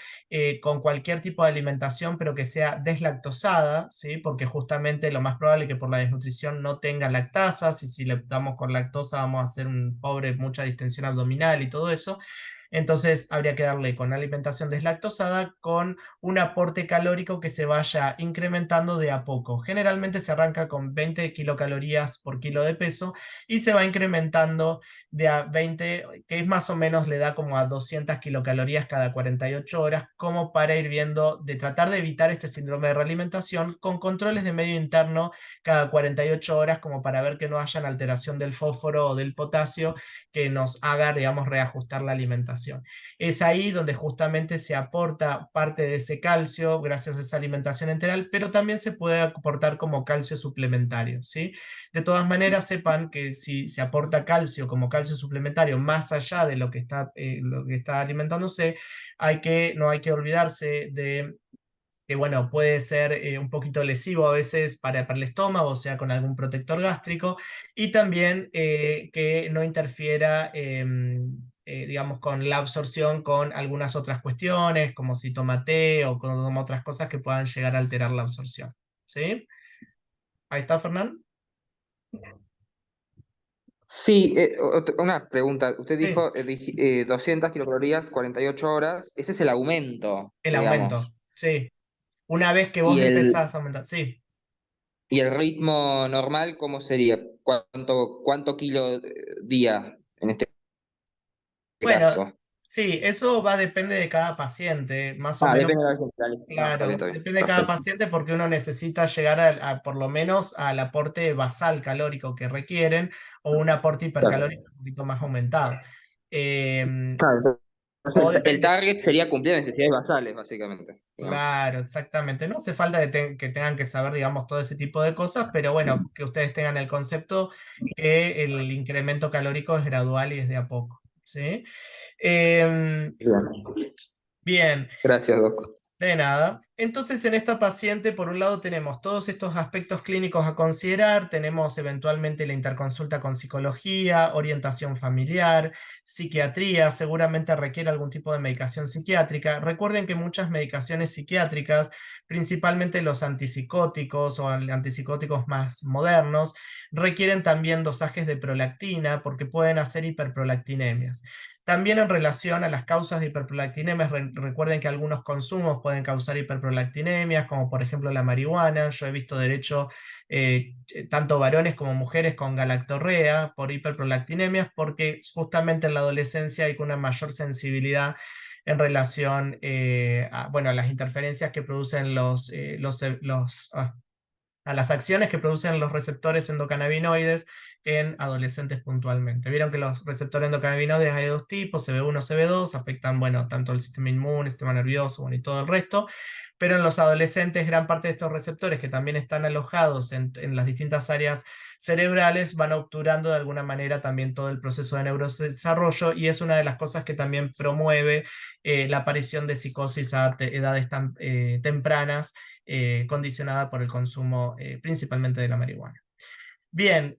con cualquier tipo de alimentación, pero que sea deslactosada, ¿sí? Porque justamente lo más probable es que por la desnutrición no tenga lactasas, y si le damos con lactosa vamos a hacer un pobre, mucha distensión abdominal y todo eso. Entonces habría que darle con alimentación deslactosada, con un aporte calórico que se vaya incrementando de a poco. Generalmente se arranca con 20 kilocalorías por kilo de peso y se va incrementando de a 20, que es más o menos, le da como a 200 kilocalorías cada 48 horas, como para ir viendo, de tratar de evitar este síndrome de realimentación, con controles de medio interno cada 48 horas, como para ver que no haya alteración del fósforo o del potasio que nos haga, digamos, reajustar la alimentación. Es ahí donde justamente se aporta parte de ese calcio gracias a esa alimentación enteral, pero también se puede aportar como calcio suplementario, ¿sí? De todas maneras, sepan que si se aporta calcio como calcio suplementario más allá de lo que está alimentándose, no hay que olvidarse de que, bueno, puede ser un poquito lesivo a veces para el estómago, o sea, con algún protector gástrico, y también que no interfiera, digamos, con la absorción con algunas otras cuestiones, como si toma té o con otras cosas que puedan llegar a alterar la absorción. ¿Sí? Ahí está, Fernán. Sí, una pregunta. Usted Sí, dijo 200 kilocalorías, 48 horas. Ese es el aumento, el aumento. digamos. Sí. Una vez que vos ¿Y empezás a aumentar. Sí. y el ritmo normal, cómo sería? ¿Cuánto kilo día en este Bueno, caso? sí, eso depende de cada paciente, más o Ah, menos. depende de la gente. Ah, está bien, Claro, está bien. depende de cada Perfecto. paciente porque uno necesita llegar por lo menos al aporte basal calórico que requieren, o un aporte Claro. hipercalórico un poquito más aumentado. Eh, Claro, o entonces el depende, target sería cumplir necesidades basales, básicamente, digamos. claro, exactamente. No hace falta que tengan que saber, digamos, todo ese tipo de cosas, pero bueno, que ustedes tengan el concepto que el incremento calórico es gradual y es de a poco. ¿Sí? Em, Bien. bien. Gracias, Doc. De nada. Entonces, en esta paciente, por un lado, tenemos todos estos aspectos clínicos a considerar, tenemos eventualmente la interconsulta con psicología, orientación familiar, psiquiatría, seguramente requiere algún tipo de medicación psiquiátrica. Recuerden que muchas medicaciones psiquiátricas, principalmente los antipsicóticos o antipsicóticos más modernos, requieren también dosajes de prolactina porque pueden hacer hiperprolactinemias. También en relación a las causas de hiperprolactinemia, recuerden que algunos consumos pueden causar hiperprolactinemias, como por ejemplo la marihuana. Yo he visto tanto varones como mujeres con galactorrea por hiperprolactinemias, porque justamente en la adolescencia hay una mayor sensibilidad en relación a las interferencias que producen a las acciones que producen los receptores endocannabinoides en adolescentes puntualmente. Vieron que los receptores endocannabinoides hay de dos tipos, CB1, CB2, afectan, bueno, tanto el sistema inmune, el sistema nervioso, bueno, y todo el resto, pero en los adolescentes gran parte de estos receptores que también están alojados en las distintas áreas cerebrales van obturando de alguna manera también todo el proceso de neurodesarrollo, y es una de las cosas que también promueve la aparición de psicosis a edades tan tempranas, condicionada por el consumo principalmente de la marihuana. Bien,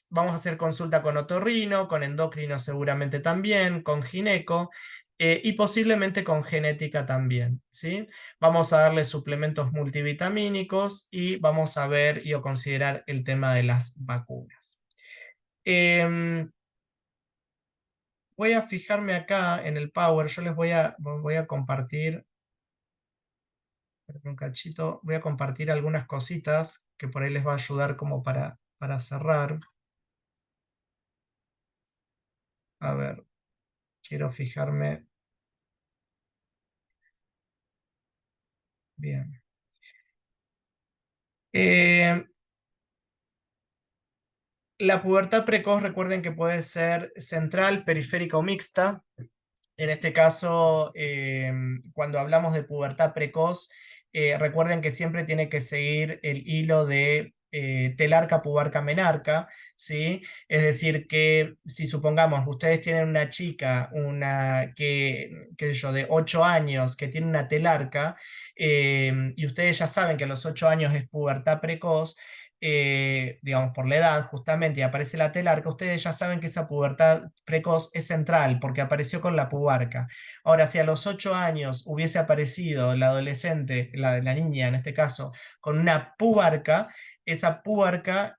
vamos a hacer consulta con otorrino, con endocrino seguramente también, con gineco, y posiblemente con genética también, ¿sí? Vamos a darle suplementos multivitamínicos y vamos a ver y a considerar el tema de las vacunas. Voy a fijarme acá en el Power, yo les voy a compartir un cachito, voy a compartir algunas cositas que por ahí les va a ayudar como para cerrar. A ver, quiero fijarme. Bien. La pubertad precoz, recuerden que puede ser central, periférica o mixta. En este caso, cuando hablamos de pubertad precoz, recuerden que siempre tiene que seguir el hilo de telarca, pubarca, menarca, ¿sí? Es decir, que si supongamos, ustedes tienen una chica, qué sé yo, de 8 años, que tiene una telarca, y ustedes ya saben que a los 8 años es pubertad precoz, digamos por la edad justamente, y aparece la telarca, ustedes ya saben que esa pubertad precoz es central porque apareció con la pubarca. Ahora, si a los 8 años hubiese aparecido la adolescente, la niña en este caso, con una pubarca, esa pubarca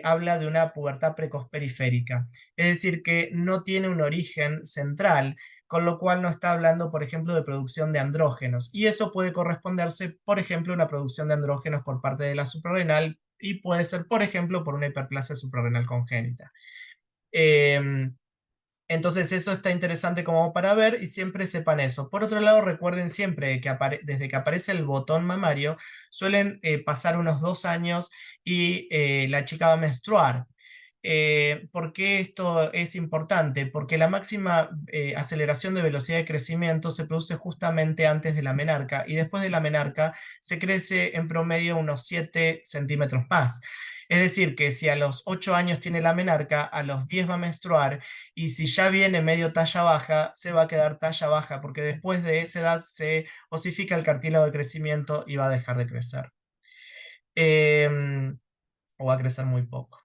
habla de una pubertad precoz periférica. Es decir, que no tiene un origen central, con lo cual no está hablando, por ejemplo, de producción de andrógenos. Y eso puede corresponderse, por ejemplo, a una producción de andrógenos por parte de la suprarrenal, y puede ser, por ejemplo, por una hiperplasia suprarrenal congénita. Entonces eso está interesante como para ver, y siempre sepan eso. Por otro lado, recuerden siempre que desde que aparece el botón mamario, suelen pasar unos 2 años y la chica va a menstruar. ¿Por qué esto es importante? Porque la máxima aceleración de velocidad de crecimiento se produce justamente antes de la menarca, y después de la menarca se crece en promedio unos 7 centímetros más. Es decir, que si a los 8 años tiene la menarca, a los 10 va a menstruar, y si ya viene medio talla baja, se va a quedar talla baja, porque después de esa edad se osifica el cartílago de crecimiento y va a dejar de crecer. O va a crecer muy poco.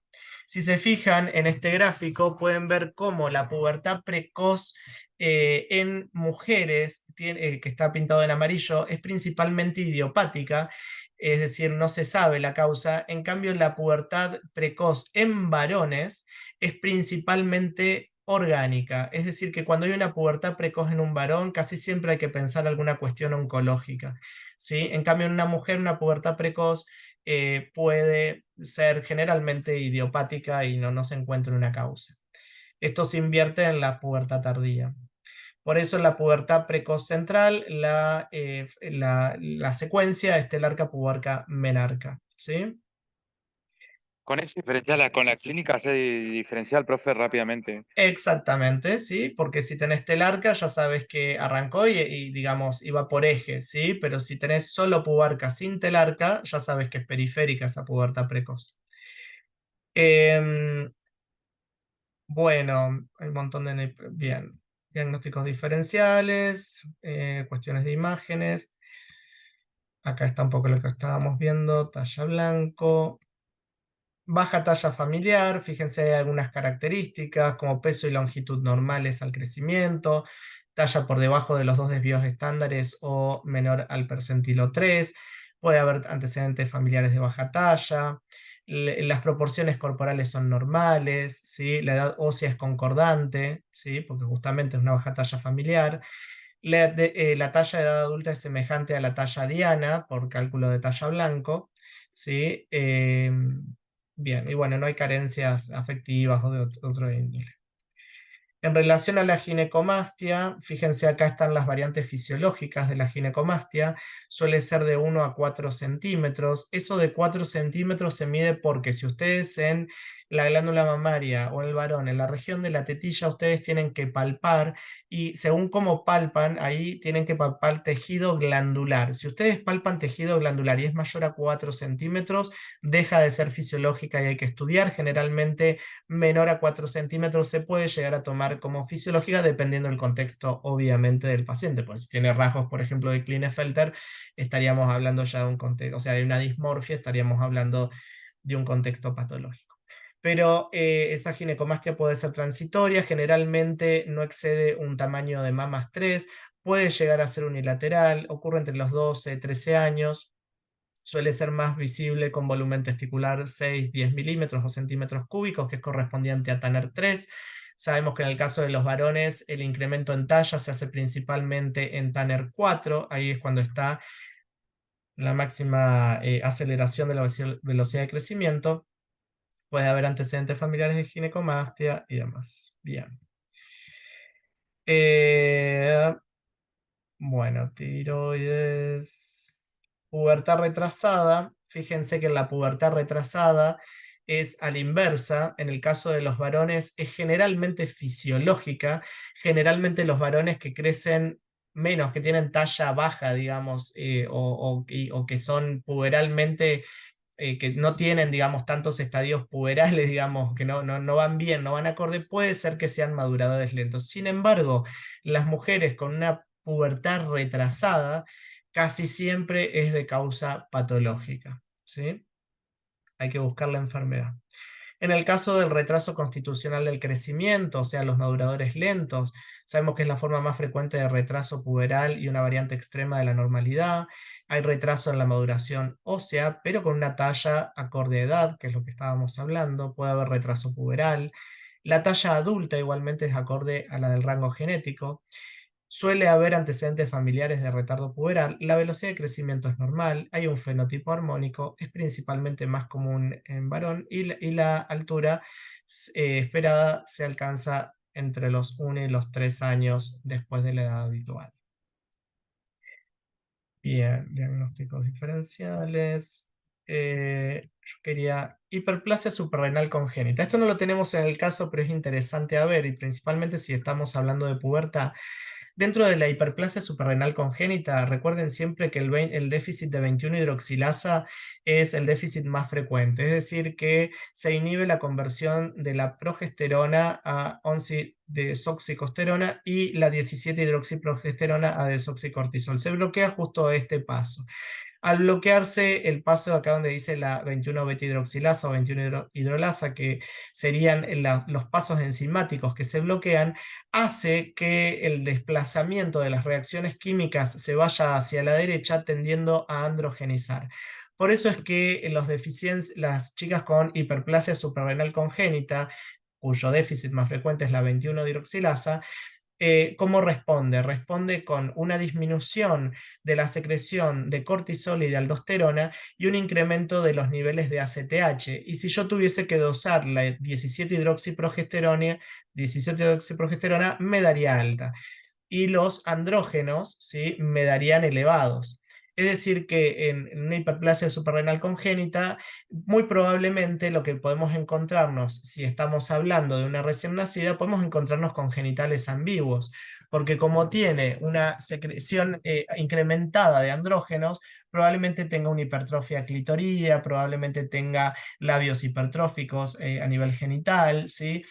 Si se fijan en este gráfico, pueden ver cómo la pubertad precoz en mujeres, que está pintado en amarillo, es principalmente idiopática, es decir, no se sabe la causa. En cambio, la pubertad precoz en varones es principalmente orgánica, es decir, que cuando hay una pubertad precoz en un varón, casi siempre hay que pensar alguna cuestión oncológica, ¿sí? En cambio, en una mujer, una pubertad precoz puede ser generalmente idiopática y no se encuentra una causa. Esto se invierte en la pubertad tardía. Por eso en la pubertad precoz central, la secuencia es telarca, pubarca, menarca, ¿sí? Con ese diferencial, con la clínica hace diferencial, profe, rápidamente. Exactamente, ¿sí? Porque si tenés telarca ya sabes que arrancó digamos, iba por eje, ¿sí? Pero si tenés solo pubarca sin telarca, ya sabes que es periférica esa pubertad precoz. Bueno, hay un montón de... Bien, diagnósticos diferenciales, cuestiones de imágenes. Acá está un poco lo que estábamos viendo, talla blanco. Baja talla familiar, fíjense, hay algunas características como peso y longitud normales al crecimiento, talla por debajo de los 2 desvíos estándares o menor al percentilo 3, puede haber antecedentes familiares de baja talla, las proporciones corporales son normales, ¿sí? La edad ósea es concordante, ¿sí? Porque justamente es una baja talla familiar. La talla de edad adulta es semejante a la talla diana por cálculo de talla blanco, ¿sí? Bien, y bueno, no hay carencias afectivas o de otro índole. En relación a la ginecomastia, fíjense acá están las variantes fisiológicas de la ginecomastia, suele ser de 1 a 4 centímetros. Eso de 4 centímetros se mide porque si ustedes en la glándula mamaria o el varón, en la región de la tetilla, ustedes tienen que palpar y según cómo palpan, ahí tienen que palpar tejido glandular. Si ustedes palpan tejido glandular y es mayor a 4 centímetros, deja de ser fisiológica y hay que estudiar. Generalmente menor a 4 centímetros se puede llegar a tomar como fisiológica dependiendo del contexto, obviamente, del paciente. Pues si tiene rasgos, por ejemplo, de Klinefelter, estaríamos hablando ya de un contexto, o sea, de una dismorfia, estaríamos hablando de un contexto patológico. Pero esa ginecomastia puede ser transitoria, generalmente no excede un tamaño de mamas 3, puede llegar a ser unilateral, ocurre entre los 12 y 13 años, suele ser más visible con volumen testicular 6-10 milímetros o centímetros cúbicos, que es correspondiente a Tanner 3. Sabemos que en el caso de los varones el incremento en talla se hace principalmente en Tanner 4, ahí es cuando está la máxima aceleración de la velocidad de crecimiento. Puede haber antecedentes familiares de ginecomastia y demás. Bien. Bueno, tiroides. Pubertad retrasada. Fíjense que la pubertad retrasada es a la inversa. En el caso de los varones es generalmente fisiológica. Generalmente los varones que crecen menos, que tienen talla baja, digamos, o que son puberalmente que no tienen, digamos, tantos estadios puberales, digamos, que no van bien, no van acorde, puede ser que sean maduradores lentos. Sin embargo, las mujeres con una pubertad retrasada casi siempre es de causa patológica, ¿sí? Hay que buscar la enfermedad. En el caso del retraso constitucional del crecimiento, o sea, los maduradores lentos, sabemos que es la forma más frecuente de retraso puberal y una variante extrema de la normalidad. Hay retraso en la maduración ósea, pero con una talla acorde a edad, que es lo que estábamos hablando. Puede haber retraso puberal. La talla adulta igualmente es acorde a la del rango genético. Suele haber antecedentes familiares de retardo puberal, la velocidad de crecimiento es normal, hay un fenotipo armónico, es principalmente más común en varón y la altura esperada se alcanza entre los 1 y los 3 años después de la edad habitual. Bien, diagnósticos diferenciales. Yo quería hiperplasia suprarrenal congénita. Esto no lo tenemos en el caso, pero es interesante a ver, y principalmente si estamos hablando de pubertad. Dentro de la hiperplasia suprarrenal congénita, recuerden siempre que el déficit de 21-hidroxilasa es el déficit más frecuente, es decir, que se inhibe la conversión de la progesterona a 11-desoxicosterona y la 17-hidroxiprogesterona a desoxicortisol. Se bloquea justo este paso. Al bloquearse el paso acá donde dice la 21-beta-hidroxilasa o 21-hidrolasa, que serían los pasos enzimáticos que se bloquean, hace que el desplazamiento de las reacciones químicas se vaya hacia la derecha tendiendo a androgenizar. Por eso es que las chicas con hiperplasia suprarrenal congénita, cuyo déficit más frecuente es la 21-hidroxilasa, ¿cómo responde? Responde con una disminución de la secreción de cortisol y de aldosterona y un incremento de los niveles de ACTH. Y si yo tuviese que dosar la 17-hidroxiprogesterona, me daría alta. Y los andrógenos, ¿sí?, me darían elevados. Es decir, que en una hiperplasia suprarrenal congénita, muy probablemente lo que podemos encontrarnos, si estamos hablando de una recién nacida, podemos encontrarnos con genitales ambiguos, porque como tiene una secreción incrementada de andrógenos, probablemente tenga una hipertrofia clitoridea, probablemente tenga labios hipertróficos a nivel genital, ¿sí?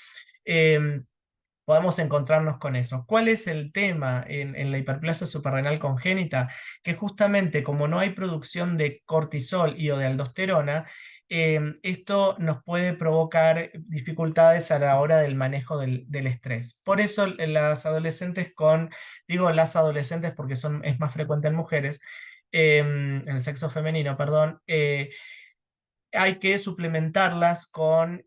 Podemos encontrarnos con eso. ¿Cuál es el tema en la hiperplasia suprarrenal congénita? Que justamente como no hay producción de cortisol y o de aldosterona, esto nos puede provocar dificultades a la hora del manejo del estrés. Por eso las adolescentes digo las adolescentes porque es más frecuente en mujeres, en el sexo femenino, perdón, hay que suplementarlas con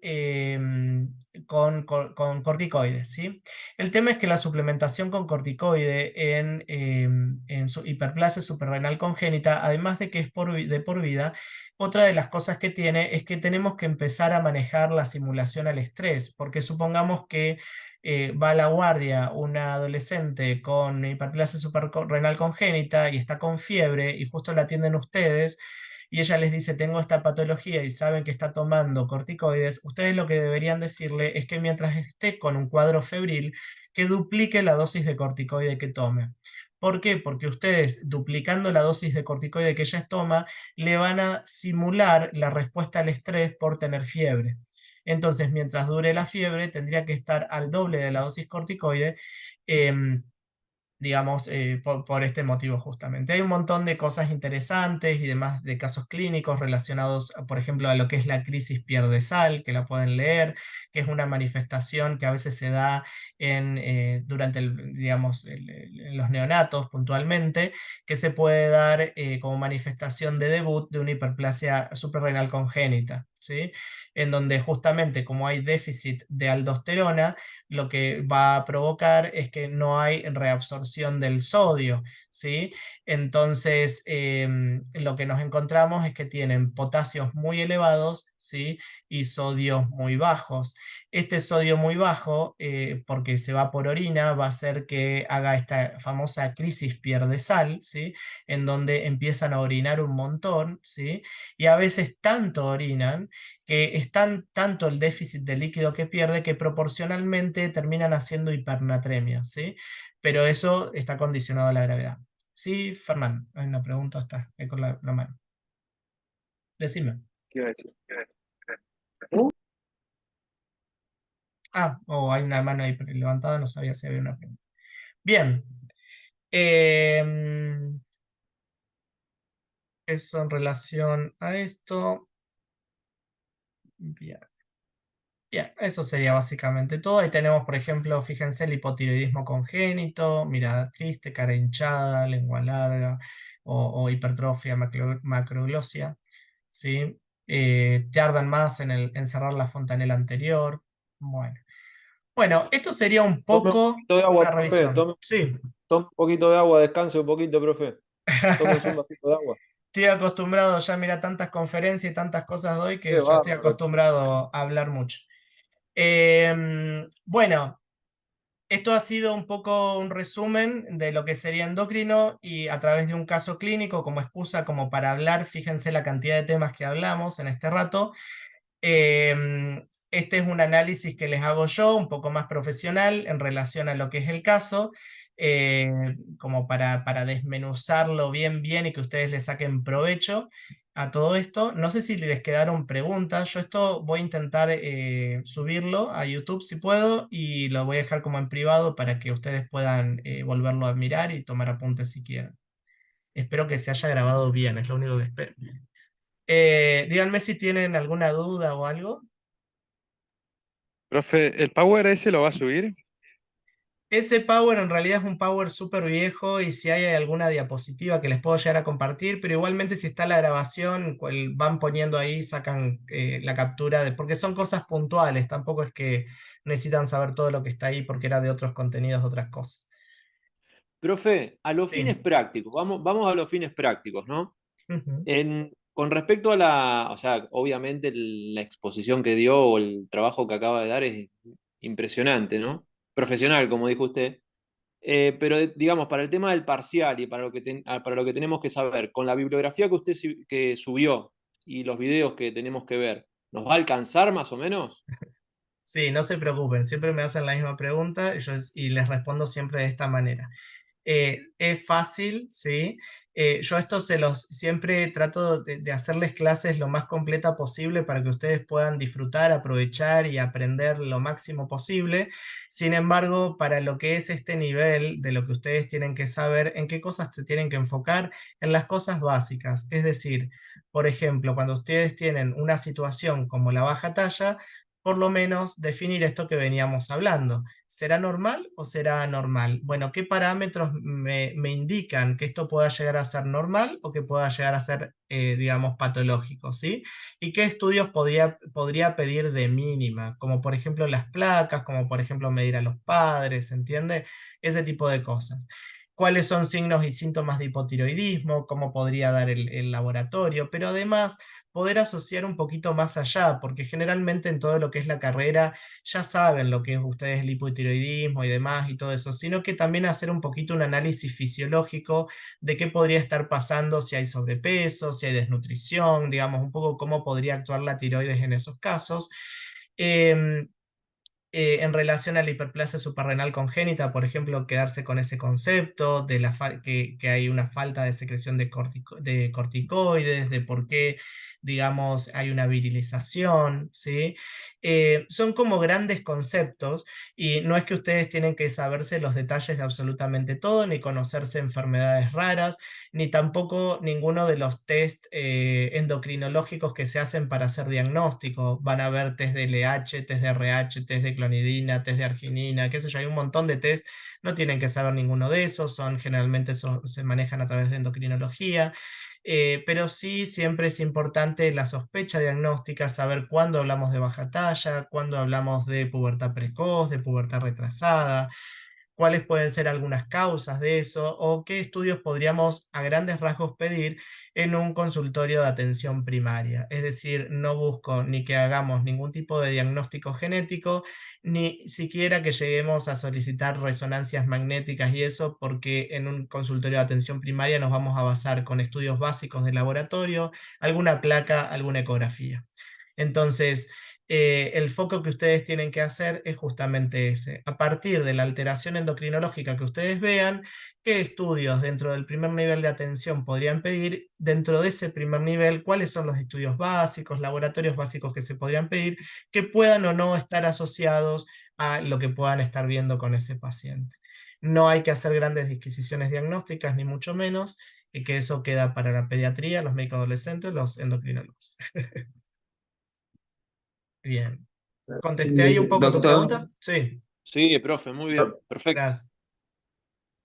corticoides, ¿sí? El tema es que la suplementación con corticoide en su hiperplasia suprarrenal congénita, además de que es de por vida, otra de las cosas que tiene es que tenemos que empezar a manejar la simulación al estrés, porque supongamos que va a la guardia una adolescente con hiperplasia suprarrenal congénita y está con fiebre y justo la atienden ustedes y ella les dice, tengo esta patología y saben que está tomando corticoides, ustedes lo que deberían decirle es que mientras esté con un cuadro febril, que duplique la dosis de corticoide que tome. ¿Por qué? Porque ustedes, duplicando la dosis de corticoide que ella toma, le van a simular la respuesta al estrés por tener fiebre. Entonces, mientras dure la fiebre, tendría que estar al doble de la dosis corticoide, digamos, por este motivo justamente. Hay un montón de cosas interesantes y demás de casos clínicos relacionados, por ejemplo, a lo que es la crisis pierde sal, que la pueden leer, que es una manifestación que a veces se da durante digamos, en los neonatos puntualmente, que se puede dar como manifestación de debut de una hiperplasia suprarrenal congénita, ¿sí? En donde justamente como hay déficit de aldosterona, lo que va a provocar es que no hay reabsorción del sodio, ¿sí? Entonces, lo que nos encontramos es que tienen potasios muy elevados, ¿sí? Y sodios muy bajos. Este sodio muy bajo, porque se va por orina, va a hacer que haga esta famosa crisis pierde sal, ¿sí? En donde empiezan a orinar un montón, ¿sí? Y a veces tanto orinan que es tanto el déficit de líquido que pierde que proporcionalmente terminan haciendo hipernatremia, ¿sí? Pero eso está condicionado a la gravedad. Sí, Fernando, hay una pregunta, está ahí con la mano. Decime. ¿Qué iba a decir? Ah, hay una mano ahí levantada, no sabía si había una pregunta. Bien. Em, Eso en relación a esto. Bien. Bien, eso sería básicamente todo. Ahí tenemos, por ejemplo, fíjense el hipotiroidismo congénito, mirada triste, cara hinchada, lengua larga o hipertrofia macroglosia, ¿sí? Tardan más en cerrar la fontanela anterior. Bueno. Bueno, esto sería un Tome un poco poquito de agua, una profe. revisión. Sí. Tome un poquito de agua, descanse un poquito, profe. Tómese un vasito de agua. Estoy acostumbrado, ya mira tantas conferencias y tantas cosas doy que Qué ya estoy bárbaro. acostumbrado a hablar mucho. Bueno, esto ha sido un poco un resumen de lo que sería endocrino y a través de un caso clínico como excusa, como para hablar, fíjense la cantidad de temas que hablamos en este rato. Este es un análisis que les hago yo, un poco más profesional en relación a lo que es el caso, como para desmenuzarlo bien y que ustedes le saquen provecho a todo esto. No sé si les quedaron preguntas. Yo esto voy a intentar subirlo a YouTube si puedo y lo voy a dejar como en privado para que ustedes puedan volverlo a mirar y tomar apuntes si quieren. Espero que se haya grabado bien, es lo único que espero. Díganme si tienen alguna duda o algo. Profe, ¿el Power ese lo va a subir? Ese Power en realidad es un Power súper viejo y si hay alguna diapositiva que les puedo llegar a compartir, pero igualmente si está la grabación, van poniendo ahí, sacan la captura, porque son cosas puntuales, tampoco es que necesitan saber todo lo que está ahí porque era de otros contenidos, otras cosas. Profe, a los fines Sí. prácticos, vamos a los fines prácticos, ¿no? Ujú. Con respecto a o sea, obviamente la exposición que dio o el trabajo que acaba de dar es impresionante, ¿no? Profesional, como dijo usted. Pero digamos, para el tema del parcial y para lo que tenemos que saber, con la bibliografía que usted que subió y los videos que tenemos que ver, ¿nos va a alcanzar más o menos? Sí, no se preocupen, siempre me hacen la misma pregunta y les respondo siempre de esta manera. Es fácil, ¿sí? Yo esto siempre trato de hacerles clases lo más completa posible para que ustedes puedan disfrutar, aprovechar y aprender lo máximo posible. Sin embargo, para lo que es este nivel de lo que ustedes tienen que saber, en qué cosas se tienen que enfocar, en las cosas básicas. Es decir, por ejemplo, cuando ustedes tienen una situación como la baja talla, por lo menos definir esto que veníamos hablando. ¿Será normal o será anormal? Bueno, ¿qué parámetros me indican que esto pueda llegar a ser normal o que pueda llegar a ser, digamos, patológico, ¿sí? ¿Y qué estudios podría pedir de mínima? Como por ejemplo las placas, como por ejemplo medir a los padres, ¿entiende? Ese tipo de cosas. ¿Cuáles son signos y síntomas de hipotiroidismo? ¿Cómo podría dar el laboratorio? Pero además poder asociar un poquito más allá, porque generalmente en todo lo que es la carrera ya saben lo que es ustedes el hipotiroidismo y demás y todo eso, sino que también hacer un poquito un análisis fisiológico de qué podría estar pasando, si hay sobrepeso, si hay desnutrición, digamos, un poco cómo podría actuar la tiroides en esos casos. Em, en relación a la hiperplasia suprarrenal congénita, por ejemplo, quedarse con ese concepto de que hay una falta de secreción de corticoides, de por qué, digamos, hay una virilización, ¿sí? Son como grandes conceptos y no es que ustedes tienen que saberse los detalles de absolutamente todo, ni conocerse enfermedades raras, ni tampoco ninguno de los test endocrinológicos que se hacen para hacer diagnóstico. Van a ver test de LH, test de RH, test de clonidina, test de arginina, qué sé yo, hay un montón de test, no tienen que saber ninguno de esos, generalmente se manejan a través de endocrinología. Pero sí, siempre es importante la sospecha diagnóstica, saber cuándo hablamos de baja talla, cuándo hablamos de pubertad precoz, de pubertad retrasada, cuáles pueden ser algunas causas de eso o qué estudios podríamos a grandes rasgos pedir en un consultorio de atención primaria. Es decir, no busco ni que hagamos ningún tipo de diagnóstico genético, ni siquiera que lleguemos a solicitar resonancias magnéticas y eso, porque en un consultorio de atención primaria nos vamos a basar con estudios básicos de laboratorio, alguna placa, alguna ecografía. Entonces, el foco que ustedes tienen que hacer es justamente ese. A partir de la alteración endocrinológica que ustedes vean, qué estudios dentro del primer nivel de atención podrían pedir, dentro de ese primer nivel, cuáles son los estudios básicos, laboratorios básicos que se podrían pedir, que puedan o no estar asociados a lo que puedan estar viendo con ese paciente. No hay que hacer grandes disquisiciones diagnósticas, ni mucho menos, y que eso queda para la pediatría, los médicos adolescentes, los endocrinólogos. Bien. ¿Contesté ahí un poco tu Doctor, pregunta? Sí, Sí, profe, muy bien, perfecto. gracias.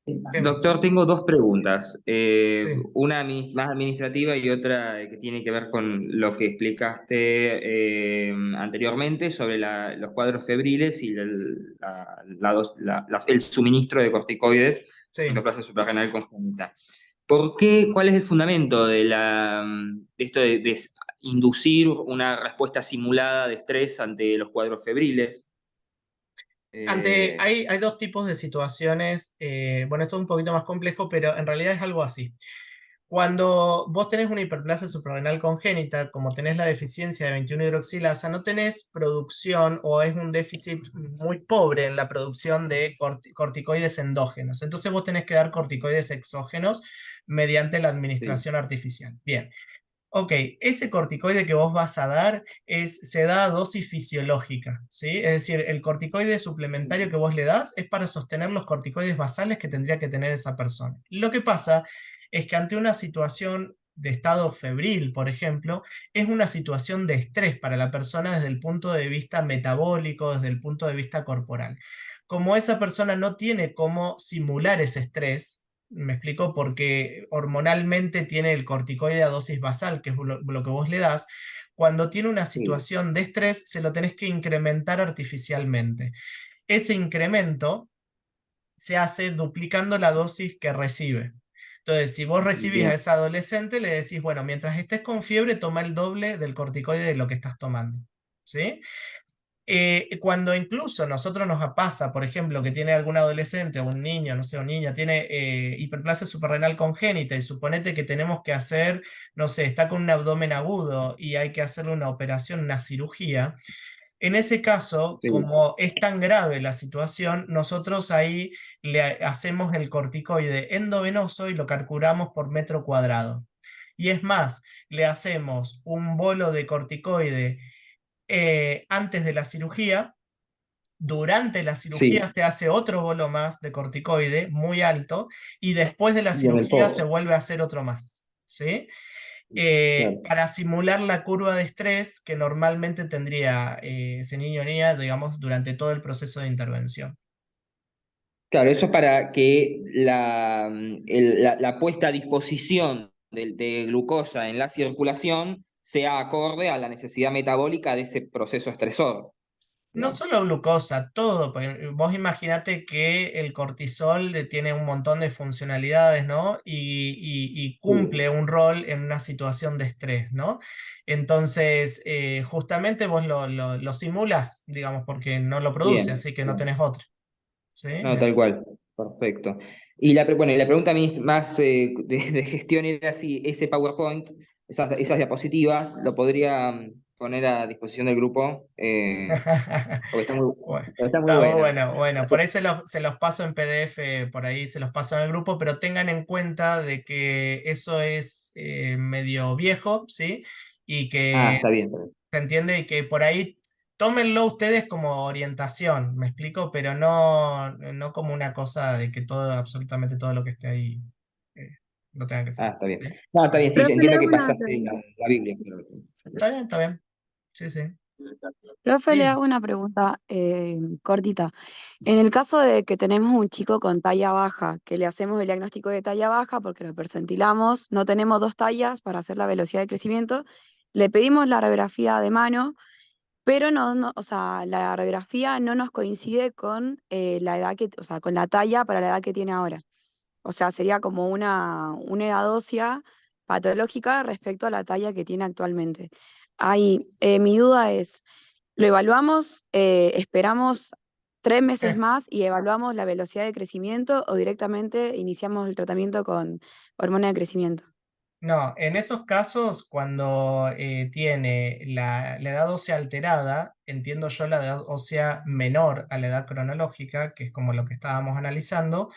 ¿Qué más? doctor, tengo dos preguntas. Sí, Una más administrativa y otra que tiene que ver con lo que explicaste anteriormente sobre los cuadros febriles y el suministro de corticoides en sí. hiperplasia suprarrenal congénita. ¿Por qué? ¿Cuál es el fundamento de esto de inducir una respuesta simulada de estrés ante los cuadros febriles? Eh, Hay dos tipos de situaciones. Bueno, esto es un poquito más complejo, pero en realidad es algo así. Cuando vos tenés una hiperplasia suprarrenal congénita, como tenés la deficiencia de 21-hidroxilasa, no tenés producción o es un déficit muy pobre en la producción de corticoides endógenos. Entonces vos tenés que dar corticoides exógenos mediante la sí, administración artificial. Bien. Ok, ese corticoide que vos vas a dar se da a dosis fisiológica, ¿sí? Es decir, el corticoide suplementario que vos le das es para sostener los corticoides basales que tendría que tener esa persona. Lo que pasa es que ante una situación de estado febril, por ejemplo, es una situación de estrés para la persona desde el punto de vista metabólico, desde el punto de vista corporal. Como esa persona no tiene cómo simular ese estrés, me explico, porque hormonalmente tiene el corticoide a dosis basal, que es lo que vos le das. Cuando tiene una sí, situación de estrés, se lo tenés que incrementar artificialmente. Ese incremento se hace duplicando la dosis que recibe. Entonces, si vos recibís a bien, esa adolescente, le decís, bueno, mientras estés con fiebre, toma el doble del corticoide de lo que estás tomando. ¿Sí? Cuando incluso nosotros nos pasa, por ejemplo, que tiene algún adolescente o un niño, no sé, un niño, tiene hiperplasia suprarrenal congénita y suponete que tenemos que hacer, no sé, está con un abdomen agudo y hay que hacerle una operación, una cirugía. En ese caso, sí, como es tan grave la situación, nosotros ahí le hacemos el corticoide endovenoso y lo calculamos por metro cuadrado. Y es más, le hacemos un bolo de corticoide antes de la cirugía. Durante la sí, cirugía se hace otro bolo más de corticoide muy alto y después de la y en el cirugía se post. vuelve a hacer otro más, ¿sí? Claro. para simular la curva de estrés que normalmente tendría ese niño o niña, digamos, durante todo el proceso de intervención. Claro, eso es para que la puesta a disposición de glucosa en la circulación sea acorde a la necesidad metabólica de ese proceso estresor. No ¿No? solo glucosa, todo, porque vos imaginate que el cortisol tiene un montón de funcionalidades, ¿no? Y cumple un rol en una situación de estrés, ¿no? Entonces, justamente vos lo simulas, digamos, porque no lo produce, Bien. así que no Bien. tenés otra, ¿sí? No, tal cual. Perfecto. Y bueno, y la pregunta a mí más de gestión era si ese PowerPoint, esas diapositivas, lo podría poner a disposición del grupo, porque Bueno, está muy está muy buena. bueno. Bueno, por ahí se los paso en PDF, por ahí se los paso en el grupo, pero tengan en cuenta de que eso es medio viejo, ¿sí? Y Ah, que está bien, está bien. se entiende y que por ahí tómenlo ustedes como orientación, ¿me explico? Pero no como una cosa de que todo, absolutamente todo lo que esté ahí eh, lo tengan que Ah, saber. está bien. ¿Sí? No, está bien, sí, yo Profe, le entiendo hago que una pasaste pregunta. la Biblia. Está bien, está bien. Sí, sí. Profe, le Sí. hago una pregunta cortita. En el caso de que tenemos un chico con talla baja, que le hacemos el diagnóstico de talla baja porque lo percentilamos, no tenemos dos tallas para hacer la velocidad de crecimiento, le pedimos la radiografía de mano, pero o sea, la radiografía no nos coincide con la edad o sea, con la talla para la edad que tiene ahora. O sea, sería como una edad ósea patológica respecto a la talla que tiene actualmente. Ahí, mi duda es, ¿lo evaluamos, esperamos 3 meses más y evaluamos la velocidad de crecimiento o directamente iniciamos el tratamiento con hormona de crecimiento? No, en esos casos, cuando tiene la edad ósea alterada, entiendo yo la edad ósea menor a la edad cronológica, que es como lo que estábamos analizando,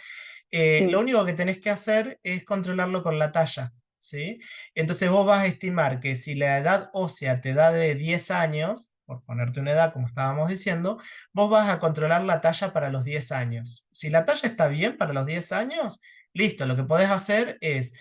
lo Sí, único que tenés que hacer es controlarlo con la talla, ¿sí? Entonces vos vas a estimar que si la edad ósea te da de 10 años, por ponerte una edad como estábamos diciendo, vos vas a controlar la talla para los 10 años. Si la talla está bien para los 10 años, listo, lo que podés hacer es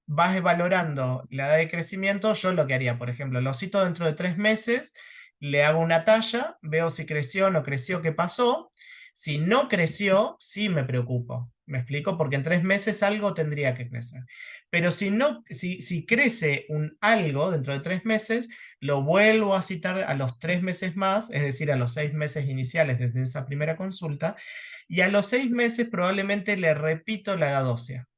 vas valorando la edad de crecimiento. Yo lo que haría, por ejemplo, lo cito dentro de 3 meses, le hago una talla, veo si creció o no creció, qué pasó. Si no creció, sí me preocupo. ¿Me explico? Porque en 3 meses algo tendría que crecer. Pero si no, si crece un algo dentro de 3 meses, lo vuelvo a citar a los 3 meses más, es decir, a los 6 meses iniciales desde esa primera consulta, y a los 6 meses probablemente le repito la edad ósea.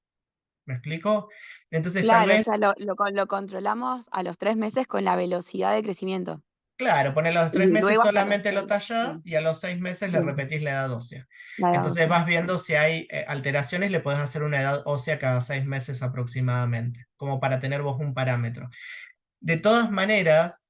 ¿Me explico? Entonces, tal claro, o sea, vez, lo controlamos a los 3 meses con la velocidad de crecimiento. claro, poner a los tres Y meses luego hasta los solamente lo 6. tallás y a los 6 meses le Bien, repetís la edad ósea. la edad Entonces ósea. vas viendo si hay alteraciones, le podés hacer una edad ósea cada 6 meses aproximadamente, como para tener vos un parámetro. De todas maneras,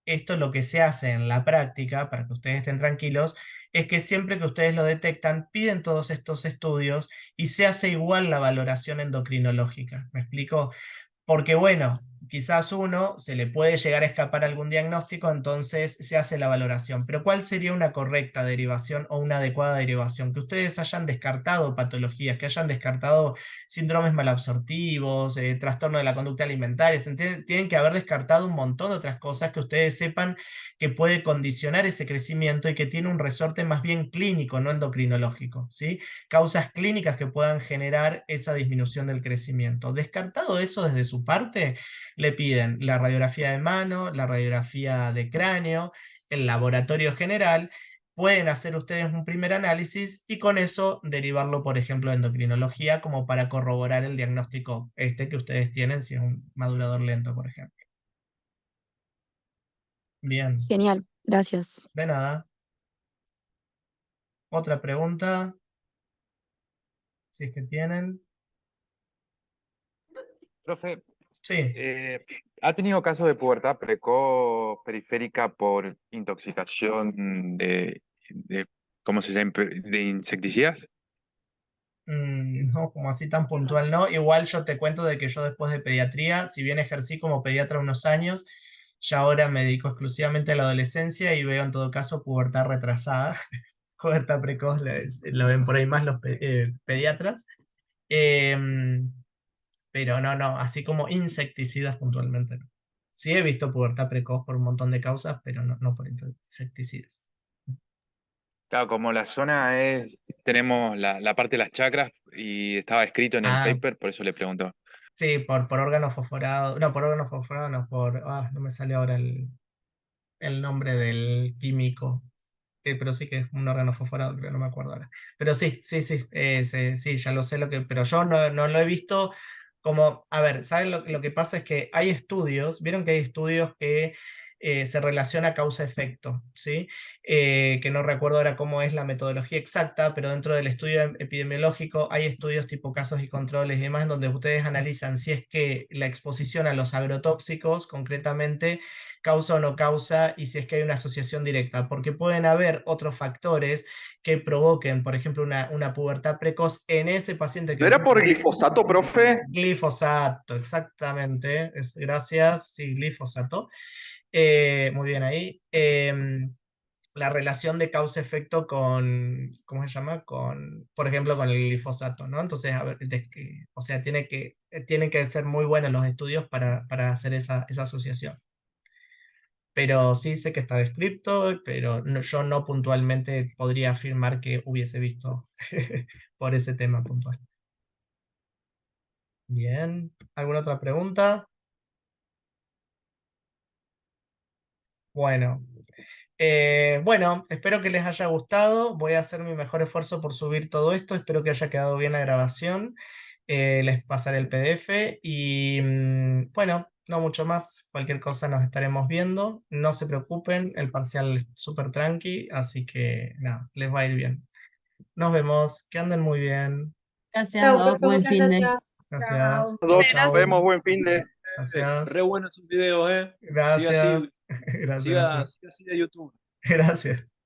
esto lo que se hace en la práctica, para que ustedes estén tranquilos, es que siempre que ustedes lo detectan, piden todos estos estudios y se hace igual la valoración endocrinológica. ¿Me explico? Porque bueno, quizás uno se le puede llegar a escapar algún diagnóstico, entonces se hace la valoración. Pero ¿cuál sería una correcta derivación o una adecuada derivación? Que ustedes hayan descartado patologías, que hayan descartado síndromes malabsortivos, trastorno de la conducta alimentaria. Tienen que haber descartado un montón de otras cosas que ustedes sepan que puede condicionar ese crecimiento y que tiene un resorte más bien clínico, no endocrinológico, ¿sí? Causas clínicas que puedan generar esa disminución del crecimiento. Descartado eso desde su parte, le piden la radiografía de mano, la radiografía de cráneo, el laboratorio general. Pueden hacer ustedes un primer análisis y con eso derivarlo, por ejemplo, a endocrinología como para corroborar el diagnóstico que ustedes tienen si es un madurador lento, por ejemplo. Bien, Genial, gracias. de nada. Otra pregunta, si es que tienen. Profe, Sí. ¿ha tenido casos de pubertad precoz periférica por intoxicación de ¿cómo se llama? De insecticidas? No, como así tan puntual, no. Igual yo te cuento de que yo después de pediatría, si bien ejercí como pediatra unos años, ya ahora me dedico exclusivamente a la adolescencia y veo en todo caso pubertad retrasada. Pubertad precoz lo ven por ahí más los pediatras. Em, pero no, así como insecticidas puntualmente no. Sí he visto pubertad precoz por un montón de causas, pero no por insecticidas. Claro, como la zona es, tenemos la parte de las chakras y estaba escrito en el Ah, paper, por eso le pregunto. sí, por órgano fosforado, no, por órgano fosforado, no, no me sale ahora el nombre del químico, pero sí que es un órgano fosforado, pero no me acuerdo ahora. Pero sí, sí, ya lo sé, pero yo no lo he visto como, a ver, ¿saben lo que pasa? Es que hay estudios, vieron que hay estudios que se relaciona causa-efecto, ¿sí? Que no recuerdo ahora cómo es la metodología exacta, pero dentro del estudio epidemiológico hay estudios tipo casos y controles y demás, en donde ustedes analizan si es que la exposición a los agrotóxicos, concretamente, causa o no causa y si es que hay una asociación directa, porque pueden haber otros factores que provoquen, por ejemplo, una pubertad precoz en ese paciente que... ¿No era por glifosato, profe? Glifosato, exactamente. Gracias, sí, glifosato. Muy bien ahí. La relación de causa-efecto con, ¿cómo se llama? Por ejemplo, con el glifosato, ¿no? Entonces, a ver, o sea, tienen que ser muy buenos los estudios para hacer esa asociación. Pero sí sé que está descrito, pero yo no puntualmente podría afirmar que hubiese visto por ese tema puntual. Bien, ¿alguna otra pregunta? Bueno, bueno, espero que les haya gustado. Voy a hacer mi mejor esfuerzo por subir todo esto. Espero que haya quedado bien la grabación. Les pasaré el PDF y bueno, no mucho más. Cualquier cosa nos estaremos viendo. No se preocupen, el parcial es súper tranqui, así que nada, les va a ir bien. Nos vemos, que anden muy bien. Gracias, Chao, Doc. profe, Buen muchas fin de. gracias. Gracias. Chao. Chau, Nos chau. vemos, buen fin de. Re Gracias. buenos sus videos, Siga así, Gracias. Gracias. siga así de YouTube. Gracias.